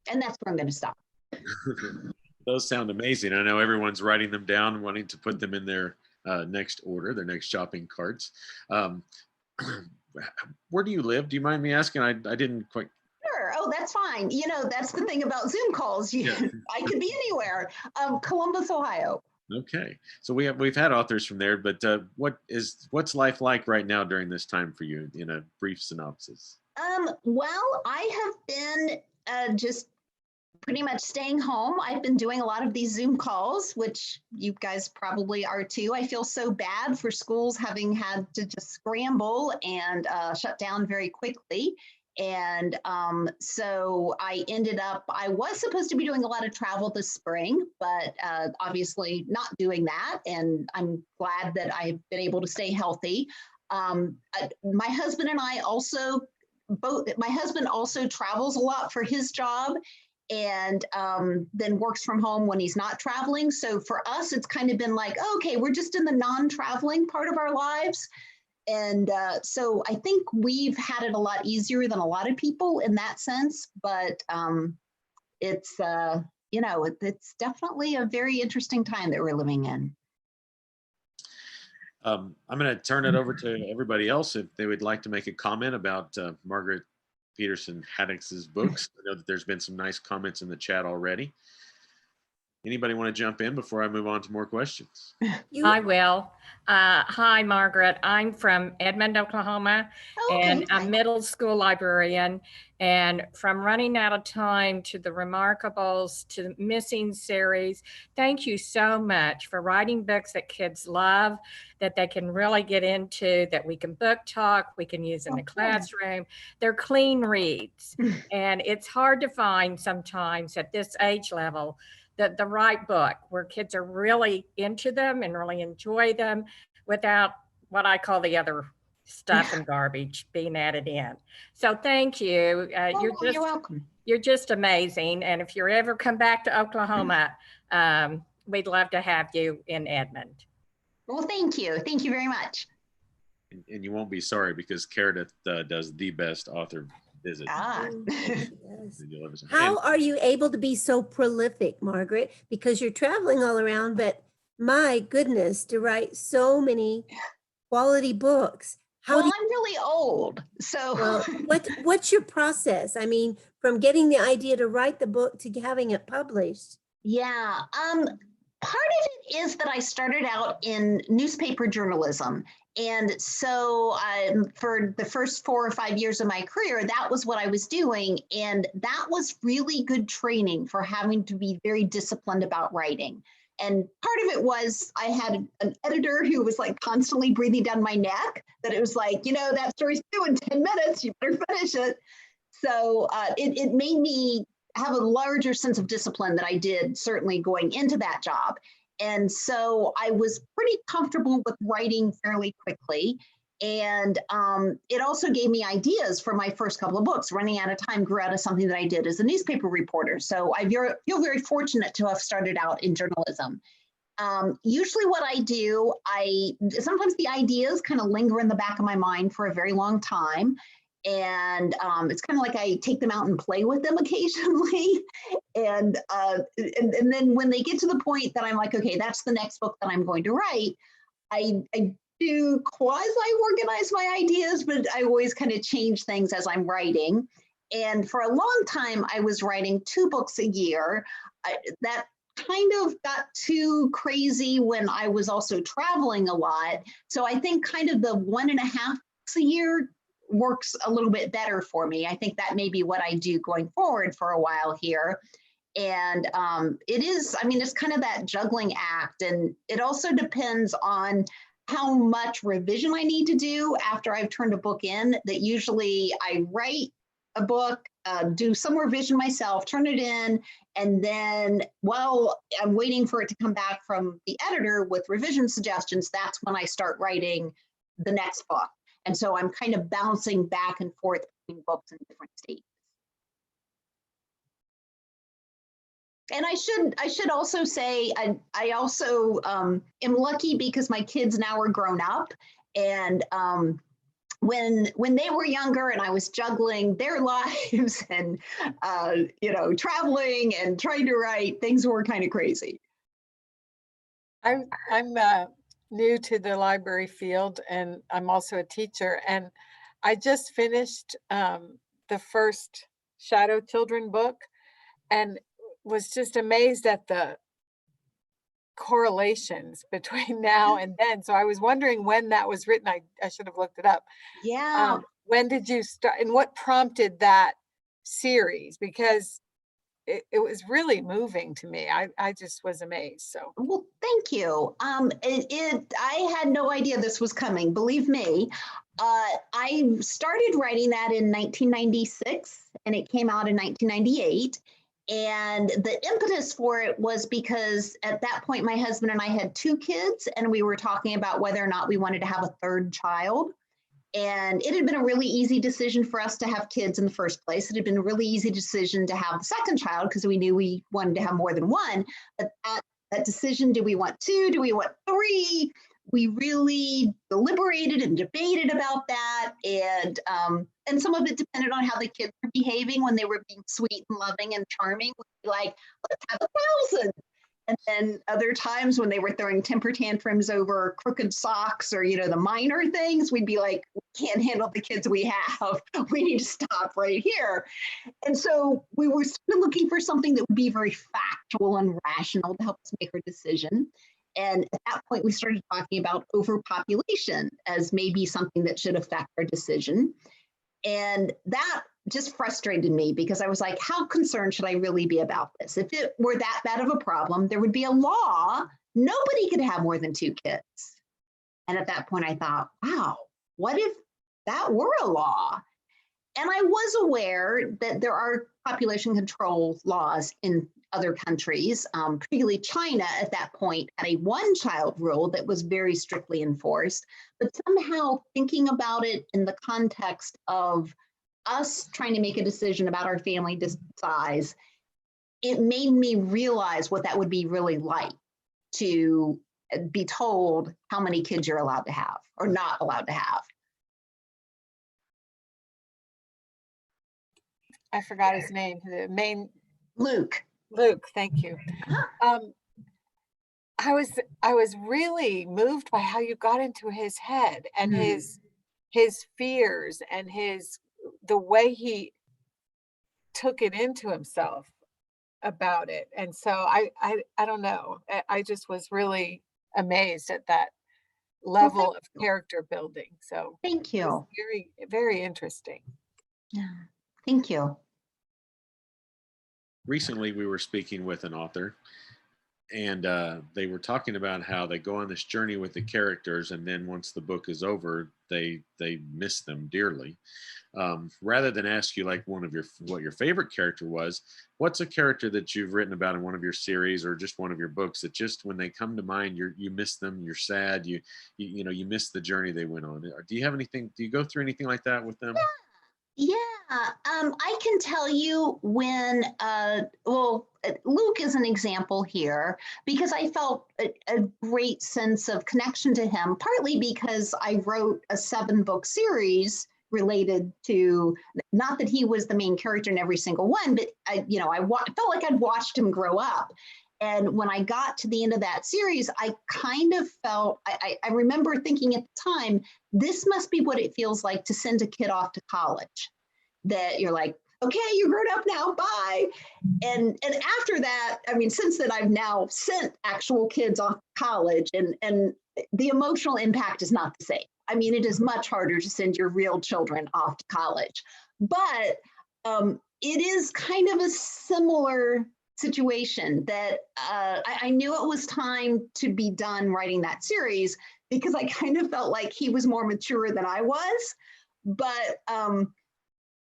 And that's where I'm going to stop. Those sound amazing. I know everyone's writing them down, wanting to put them in their next order, their next shopping carts. Where do you live? Do you mind me asking? I didn't quite. Sure. Oh, that's fine. You know, that's the thing about Zoom calls. I could be anywhere. Columbus, Ohio. Okay, so we've had authors from there, but what's life like right now during this time for you in a brief synopsis? Well, I have been just pretty much staying home. I've been doing a lot of these Zoom calls, which you guys probably are too. I feel so bad for schools having had to just scramble and shut down very quickly. And so I was supposed to be doing a lot of travel this spring, but obviously not doing that. And I'm glad that I've been able to stay healthy. My husband and I also, my husband also travels a lot for his job and then works from home when he's not traveling. So for us, it's kind of been like, okay, we're just in the non-traveling part of our lives. And so I think we've had it a lot easier than a lot of people in that sense, but it's, you know, it's definitely a very interesting time that we're living in. I'm going to turn it over to everybody else if they would like to make a comment about Margaret Peterson Haddix's books. I know that there's been some nice comments in the chat already. Anybody want to jump in before I move on to more questions? I will. Hi, Margaret. I'm from Edmond, Oklahoma, and I'm a middle school librarian. And from Running Out of Time to The Remarkables to the Missing series, thank you so much for writing books that kids love, that they can really get into, that we can book talk, we can use in the classroom. They're clean reads. And it's hard to find sometimes at this age level the right book where kids are really into them and really enjoy them without what I call the other stuff and garbage being added in. So thank you. You're welcome. You're just amazing. And if you're ever come back to Oklahoma, we'd love to have you in Edmond. Well, thank you. Thank you very much. And you won't be sorry because Meredith does the best author visit. How are you able to be so prolific, Margaret? Because you're traveling all around, but my goodness, to write so many quality books. Well, I'm really old, so. Well, what's your process? I mean, from getting the idea to write the book to having it published. Yeah, part of it is that I started out in newspaper journalism. And so for the first 4 or 5 years of my career, that was what I was doing. And that was really good training for having to be very disciplined about writing. And part of it was I had an editor who was like constantly breathing down my neck, that it was like, you know, that story's due in 10 minutes, you better finish it. So it made me have a larger sense of discipline that I did certainly going into that job. And so I was pretty comfortable with writing fairly quickly. And it also gave me ideas for my first couple of books. Running Out of Time grew out of something that I did as a newspaper reporter. So I feel very fortunate to have started out in journalism. Usually what I do, sometimes the ideas kind of linger in the back of my mind for a very long time. And it's kind of like I take them out and play with them occasionally. And then when they get to the point that I'm like, okay, that's the next book that I'm going to write, I do quasi-organize my ideas, but I always kind of change things as I'm writing. And for a long time, I was writing 2 books a year. That kind of got too crazy when I was also traveling a lot. So I think kind of the 1.5 books a year works a little bit better for me. I think that may be what I do going forward for a while here. And it is, I mean, it's kind of that juggling act. And it also depends on how much revision I need to do after I've turned a book in. That usually I write a book, do some revision myself, turn it in, and then while I'm waiting for it to come back from the editor with revision suggestions, that's when I start writing the next book. And so I'm kind of bouncing back and forth between books in different stages. And I should also say, I also am lucky because my kids now are grown up. And when they were younger and I was juggling their lives and, you know, traveling and trying to write, things were kind of crazy. I'm new to the library field, and I'm also a teacher, and I just finished the first Shadow Children book and was just amazed at the correlations between now and then. So I was wondering when that was written. I should have looked it up. Yeah. When did you start, and what prompted that series? Because it was really moving to me. I just was amazed. So, well, thank you. I had no idea this was coming. Believe me, I started writing that in 1996, and it came out in 1998. And the impetus for it was because at that point, my husband and I had 2 kids, and we were talking about whether or not we wanted to have a 3rd child. And it had been a really easy decision for us to have kids in the first place. It had been a really easy decision to have the 2nd child because we knew we wanted to have more than one. But that decision, do we want 2? Do we want 3? we really deliberated and debated about that, and some of it depended on how the kids were behaving. When they were being sweet and loving and charming, we'd be like, let's have 1,000. And then other times when they were throwing temper tantrums over crooked socks or, the minor things, we'd be like, we can't handle the kids we have. We need to stop right here. And so we were sort of looking for something that would be very factual and rational to help us make our decision. And at that point, we started talking about overpopulation as maybe something that should affect our decision. And that just frustrated me because I was like, how concerned should I really be about this? If it were that bad of a problem, there would be a law. Nobody could have more than 2 kids. And at that point, I thought, wow, what if that were a law? And I was aware that there are population control laws in other countries, particularly China at that point had a 1-child rule that was very strictly enforced. But somehow thinking about it in the context of us trying to make a decision about our family size, it made me realize what that would be really like to be told how many kids you're allowed to have or not allowed to have. I forgot his name. The main Luke. Luke, thank you. I was really moved by how you got into his head and his fears and the way he took it into himself about it. And so I don't know. I just was really amazed at that level of character building. So thank you. Very, very interesting. Yeah. Thank you. Recently, we were speaking with an author, and they were talking about how they go on this journey with the characters, and then once the book is over, they miss them dearly. Rather than ask you like what your favorite character was, what's a character that you've written about in one of your series or just one of your books that just when they come to mind, you miss them, you're sad, you miss the journey they went on? Do you have anything? Do you go through anything like that with them? Yeah, I can tell you when, Luke is an example here because I felt a great sense of connection to him, partly because I wrote a 7-book series related to, not that he was the main character in every single one, but I felt like I'd watched him grow up. And when I got to the end of that series, I kind of felt, I remember thinking at the time, this must be what it feels like to send a kid off to college. That you're like, okay, you're grown up now, bye. And after that, I mean, since then, I've now sent actual kids off to college, and the emotional impact is not the same. I mean, it is much harder to send your real children off to college. But it is kind of a similar situation that I knew it was time to be done writing that series because I kind of felt like he was more mature than I was. But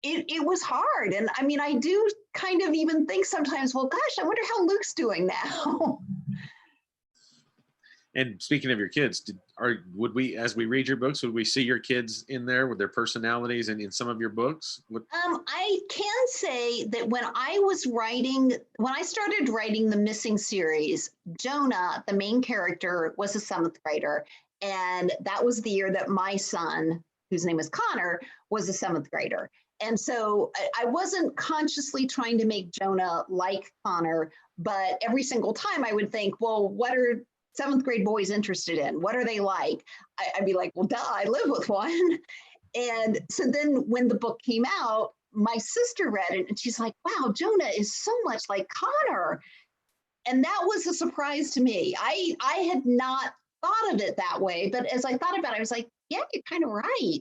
it was hard. And I mean, I do kind of even think sometimes, well, gosh, I wonder how Luke's doing now. And speaking of your kids, would we, as we read your books, would we see your kids in there with their personalities and in some of your books? I can say that when I started writing the Missing series, Jonah, the main character, was a 7th grader. And that was the year that my son, whose name is Connor, was a 7th grader. And so I wasn't consciously trying to make Jonah like Connor, but every single time I would think, well, what are 7th grade boys interested in? What are they like? I'd be like, well, duh, I live with one. And so then when the book came out, my sister read it and she's like, wow, Jonah is so much like Connor. And that was a surprise to me. I had not thought of it that way, but as I thought about it, I was like, yeah, you're kind of right.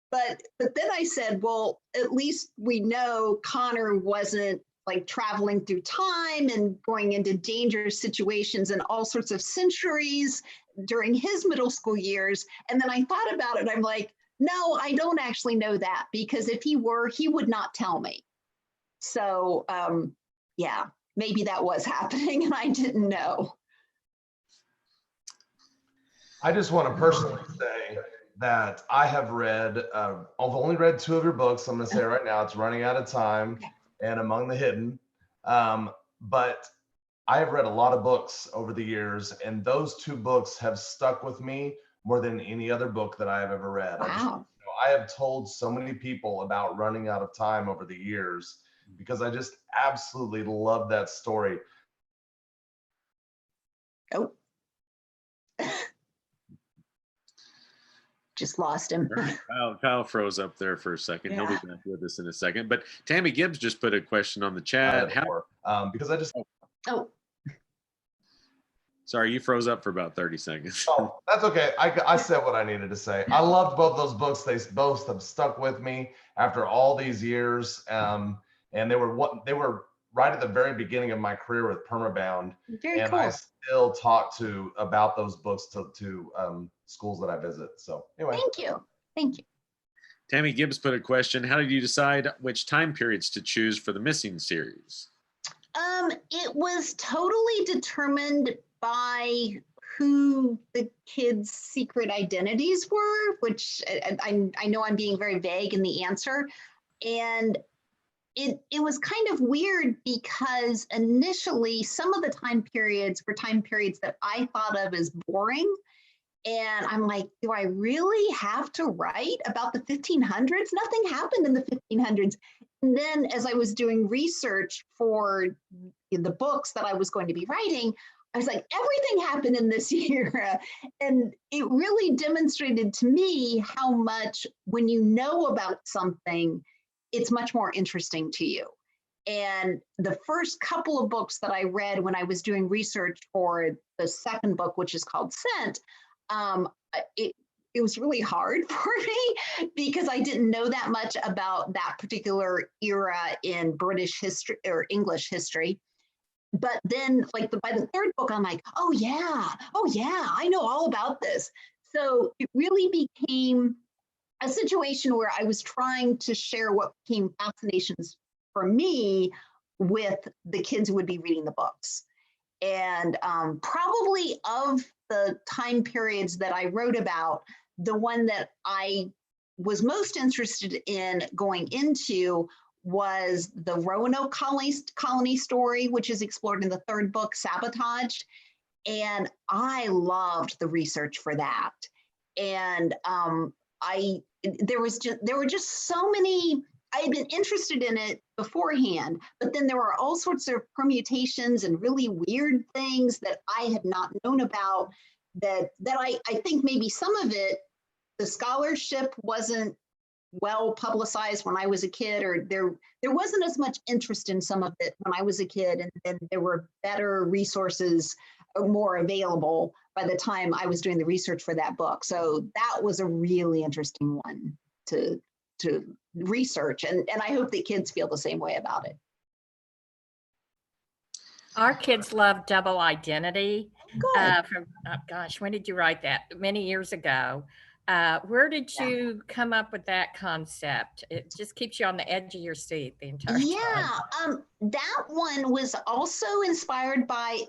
But then I said, well, at least we know Connor wasn't like traveling through time and going into dangerous situations in all sorts of centuries during his middle school years. And then I thought about it. I'm like, no, I don't actually know that because if he were, he would not tell me. So yeah, maybe that was happening and I didn't know. I just want to personally say that I have read, I've only read 2 of your books. I'm going to say right now, it's Running Out of Time and Among the Hidden. But I have read a lot of books over the years, and those 2 books have stuck with me more than any other book that I have ever read. I have told so many people about Running Out of Time over the years because I just absolutely love that story. Oh. Just lost him. Kyle froze up there for a second. He'll be back with us in a second. But Tammy Gibbs just put a question on the chat. Because I just. Oh. Sorry, you froze up for about 30 seconds. Oh, that's okay. I said what I needed to say. I loved both those books. They both have stuck with me after all these years. And they were right at the very beginning of my career with Permabound. Very and cool. I still talk about those books to schools that I visit. So anyway. Thank you. Tammy Gibbs put a question. How did you decide which time periods to choose for the Missing series? It was totally determined by who the kids' secret identities were, which I know I'm being very vague in the answer. And it was kind of weird because initially some of the time periods were time periods that I thought of as boring. And I'm like, do I really have to write about the 1500s? Nothing happened in the 1500s. And then as I was doing research for the books that I was going to be writing, I was like, everything happened in this era. And it really demonstrated to me how much, when you know about something, it's much more interesting to you. And the first couple of books that I read when I was doing research for the second book, which is called Scent, it was really hard for me because I didn't know that much about that particular era in British history or English history. But then by the third book, I'm like, oh yeah, I know all about this. So it really became a situation where I was trying to share what became fascinations for me with the kids who would be reading the books. And probably of the time periods that I wrote about, the one that I was most interested in going into was the Roanoke colony story, which is explored in the third book, Sabotaged. And I loved the research for that. And there were just so many. I had been interested in it beforehand, but then there were all sorts of permutations and really weird things that I had not known about that I think maybe some of it, the scholarship wasn't well publicized when I was a kid, or there wasn't as much interest in some of it when I was a kid, and then there were better resources more available by the time I was doing the research for that book. So that was a really interesting one to research, and I hope that kids feel the same way about it. Our kids love Double Identity. Gosh, when did you write that? Many years ago. Where did you come up with that concept? It just keeps you on the edge of your seat the entire time. That one was also inspired by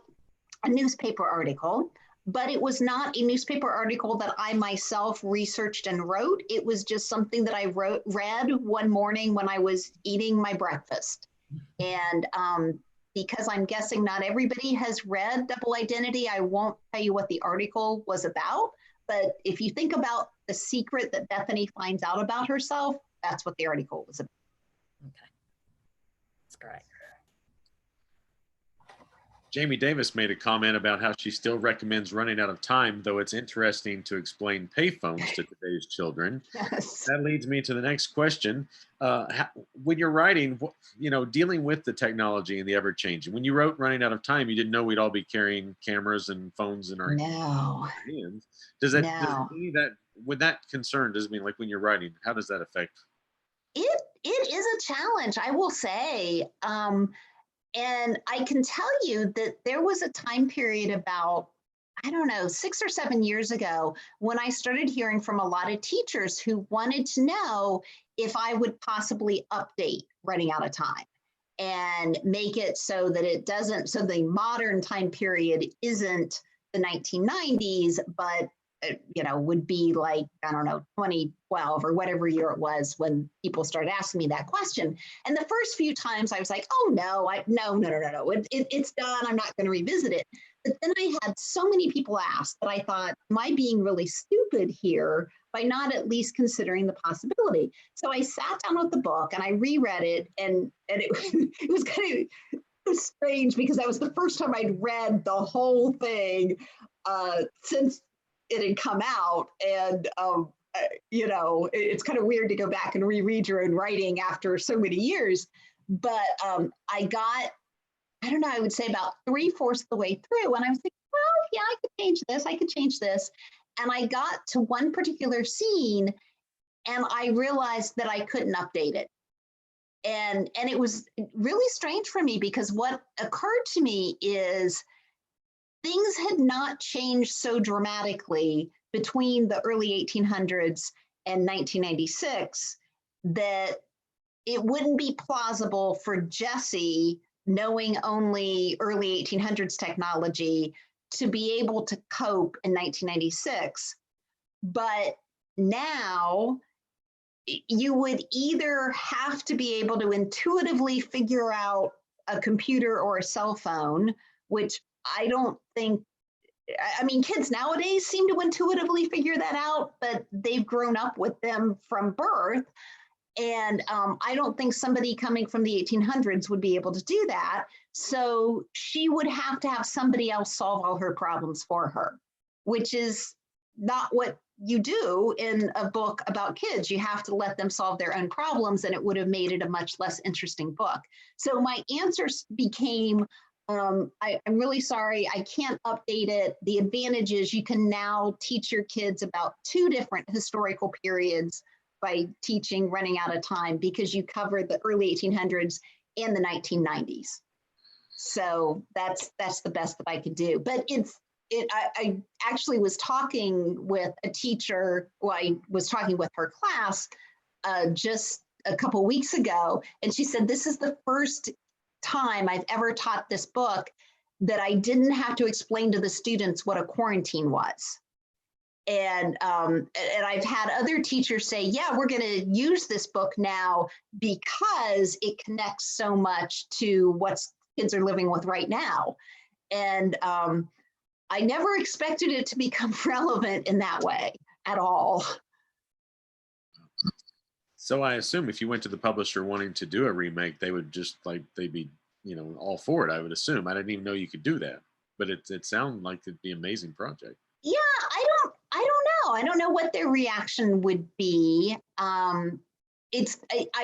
a newspaper article, but it was not a newspaper article that I myself researched and wrote. It was just something that I read one morning when I was eating my breakfast. And because I'm guessing not everybody has read Double Identity, I won't tell you what the article was about. But if you think about the secret that Bethany finds out about herself, that's what the article was about. Okay, that's great. Jamie Davis made a comment about how she still recommends Running Out of Time, though it's interesting to explain payphones to today's children. Yes. That leads me to the next question. When you're writing, dealing with the technology and the ever-changing, when you wrote Running Out of Time, you didn't know we'd all be carrying cameras and phones in our hands. Does with that concern, does it mean, like when you're writing, how does that affect? It is a challenge, I will say. And I can tell you that there was a time period about, 6 or 7 years ago, when I started hearing from a lot of teachers who wanted to know if I would possibly update Running Out of Time and make it so that so the modern time period isn't the 1990s, but you know, would be like, I don't know, 2012 or whatever year it was when people started asking me that question. And the first few times I was like, oh no, no, it's done. I'm not going to revisit it. But then I had so many people ask that I thought, am I being really stupid here by not at least considering the possibility? So I sat down with the book and I reread it, and it was kind of strange because that was the first time I'd read the whole thing since it had come out. And, you know, it's kind of weird to go back and reread your own writing after so many years. But I got, I don't know, I would say about 3/4 of the way through, and I was like, well, yeah, I could change this, I could change this. And I got to one particular scene and I realized that I couldn't update it. And it was really strange for me because what occurred to me is things had not changed so dramatically between the early 1800s and 1996 that it wouldn't be plausible for Jesse, knowing only early 1800s technology, to be able to cope in 1996. But now you would either have to be able to intuitively figure out a computer or a cell phone, which I don't think, I mean, kids nowadays seem to intuitively figure that out, but they've grown up with them from birth. And I don't think somebody coming from the 1800s would be able to do that. So she would have to have somebody else solve all her problems for her, which is not what you do in a book about kids. You have to let them solve their own problems, and it would have made it a much less interesting book. So my answers became, I'm really sorry, I can't update it. The advantage is you can now teach your kids about 2 different historical periods by teaching Running Out of Time, because you cover the early 1800s and the 1990s. So that's the best that I could do. But I actually was talking with a teacher, well, I was talking with her class just a couple weeks ago, and she said, this is the first time I've ever taught this book that I didn't have to explain to the students what a quarantine was. And I've had other teachers say, yeah, we're going to use this book now because it connects so much to what kids are living with right now. And I never expected it to become relevant in that way at all. So I assume if you went to the publisher wanting to do a remake, they would just like, they'd be, you know, all for it, I would assume. I didn't even know you could do that, but it sounded like it'd be an amazing project. Yeah, I don't know. I don't know what their reaction would be. I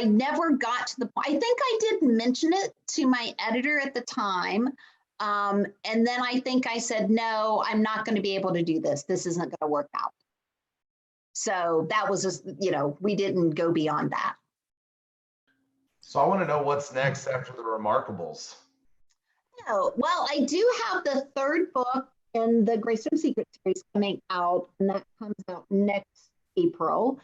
never got to the point. I think I did mention it to my editor at the time. And then I think I said, no, I'm not going to be able to do this. This isn't going to work out. So that was just, you know, we didn't go beyond that. So I want to know what's next after the Remarkables. No, well, I do have the 3rd book in the Greystone Secret series coming out, and that comes out next April.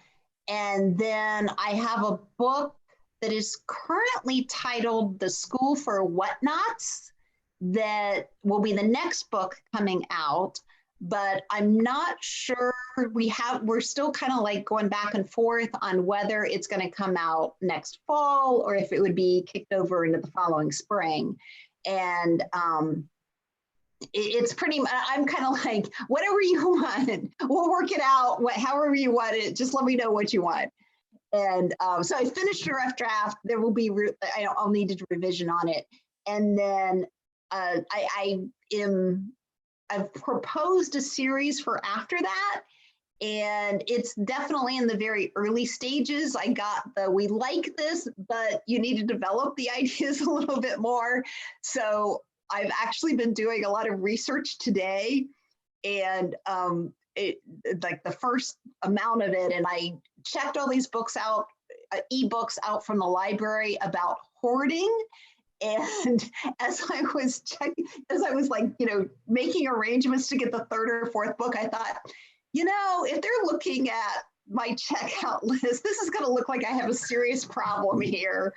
And then I have a book that is currently titled The School for Whatnots that will be the next book coming out, but I'm not sure. We're still kind of like going back and forth on whether it's going to come out next fall or if it would be kicked over into the following spring. And it's pretty, I'm kind of like, whatever you want, we'll work it out, however you want it, just let me know what you want. And so I finished a rough draft. There will be, I'll need a revision on it. And then I've proposed a series for after that. And it's definitely in the very early stages. I got we like this, but you need to develop the ideas a little bit more. So I've actually been doing a lot of research today, and like the first amount of it, and I checked all these books out, ebooks out from the library about hoarding. And as I was checking, as I was like, you know, making arrangements to get the 3rd or 4th book, I thought, you know, if they're looking at my checkout list, this is going to look like I have a serious problem here.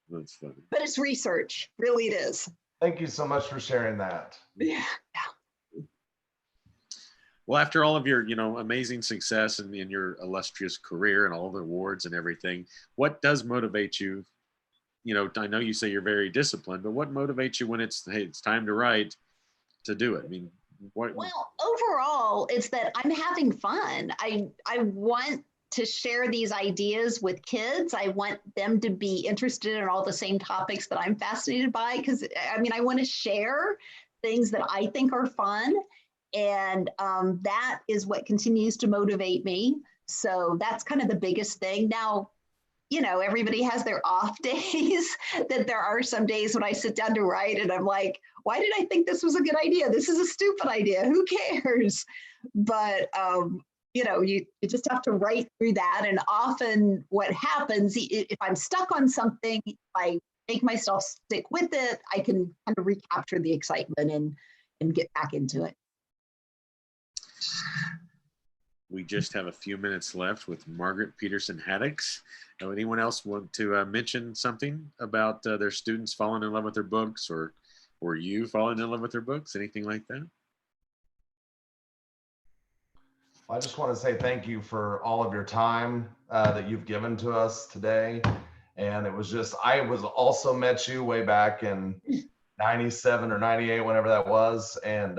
That's funny. But it's research, really it is. Thank you so much for sharing that. Yeah. Well, after all of your, amazing success and in your illustrious career and all the awards and everything, what does motivate you? I know you say you're very disciplined, but what motivates you when it's time to write, to do it? I mean, what? Well, overall, it's that I'm having fun. I want to share these ideas with kids. I want them to be interested in all the same topics that I'm fascinated by, because I want to share things that I think are fun. And that is what continues to motivate me. So that's kind of the biggest thing. Now, everybody has their off days, that there are some days when I sit down to write and I'm like, why did I think this was a good idea? This is a stupid idea. Who cares? But, you just have to write through that. And often what happens, if I'm stuck on something, if I make myself stick with it, I can kind of recapture the excitement and get back into it. We just have a few minutes left with Margaret Peterson Haddix. Anyone else want to mention something about their students falling in love with their books, or you falling in love with their books? Anything like that? I just want to say thank you for all of your time that you've given to us today. And it was just, I was also met you way back in 97 or 98, whenever that was. And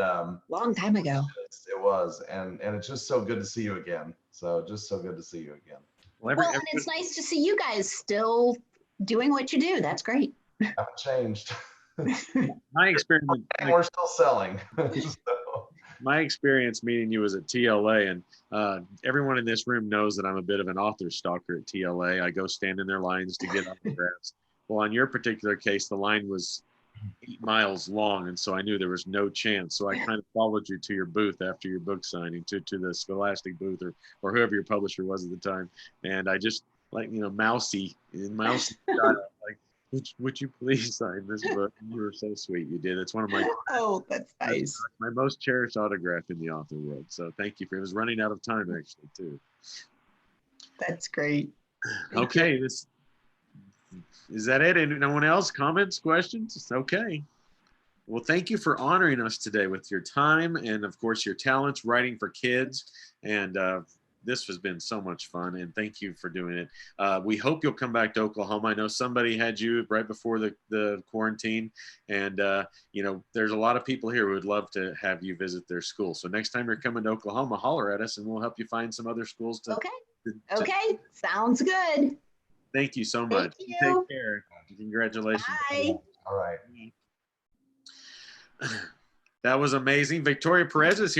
long time ago. It was. And it's just so good to see you again. So just so good to see you again. Well, and it's nice to see you guys still doing what you do. That's great. Haven't changed. My experience. We're still selling. My experience meeting you was at TLA, and everyone in this room knows that I'm a bit of an author stalker at TLA. I go stand in their lines to get autographs. Well, on your particular case, the line was 8 miles long, and so I knew there was no chance. So I kind of followed you to your booth after your book signing, to the Scholastic booth, or whoever your publisher was at the time. And I just, mousy style, like, would you please sign this book? You were so sweet. You did. It's one of my that's nice. My most cherished autograph in the author world. So thank you for it. Was running out of time actually too. That's great. Okay, is that it? No one else? Comments, questions? Okay. Well, thank you for honoring us today with your time and, of course, your talents writing for kids. And this has been so much fun, and thank you for doing it. We hope you'll come back to Oklahoma. I know somebody had you right before the quarantine, and there's a lot of people here who would love to have you visit their school. So next time you're coming to Oklahoma, holler at us, and we'll help you find some other schools to. Okay, sounds good. Thank you so much. Thank you. Take care. Congratulations. Bye. All right. That was amazing. Victoria Perez is here.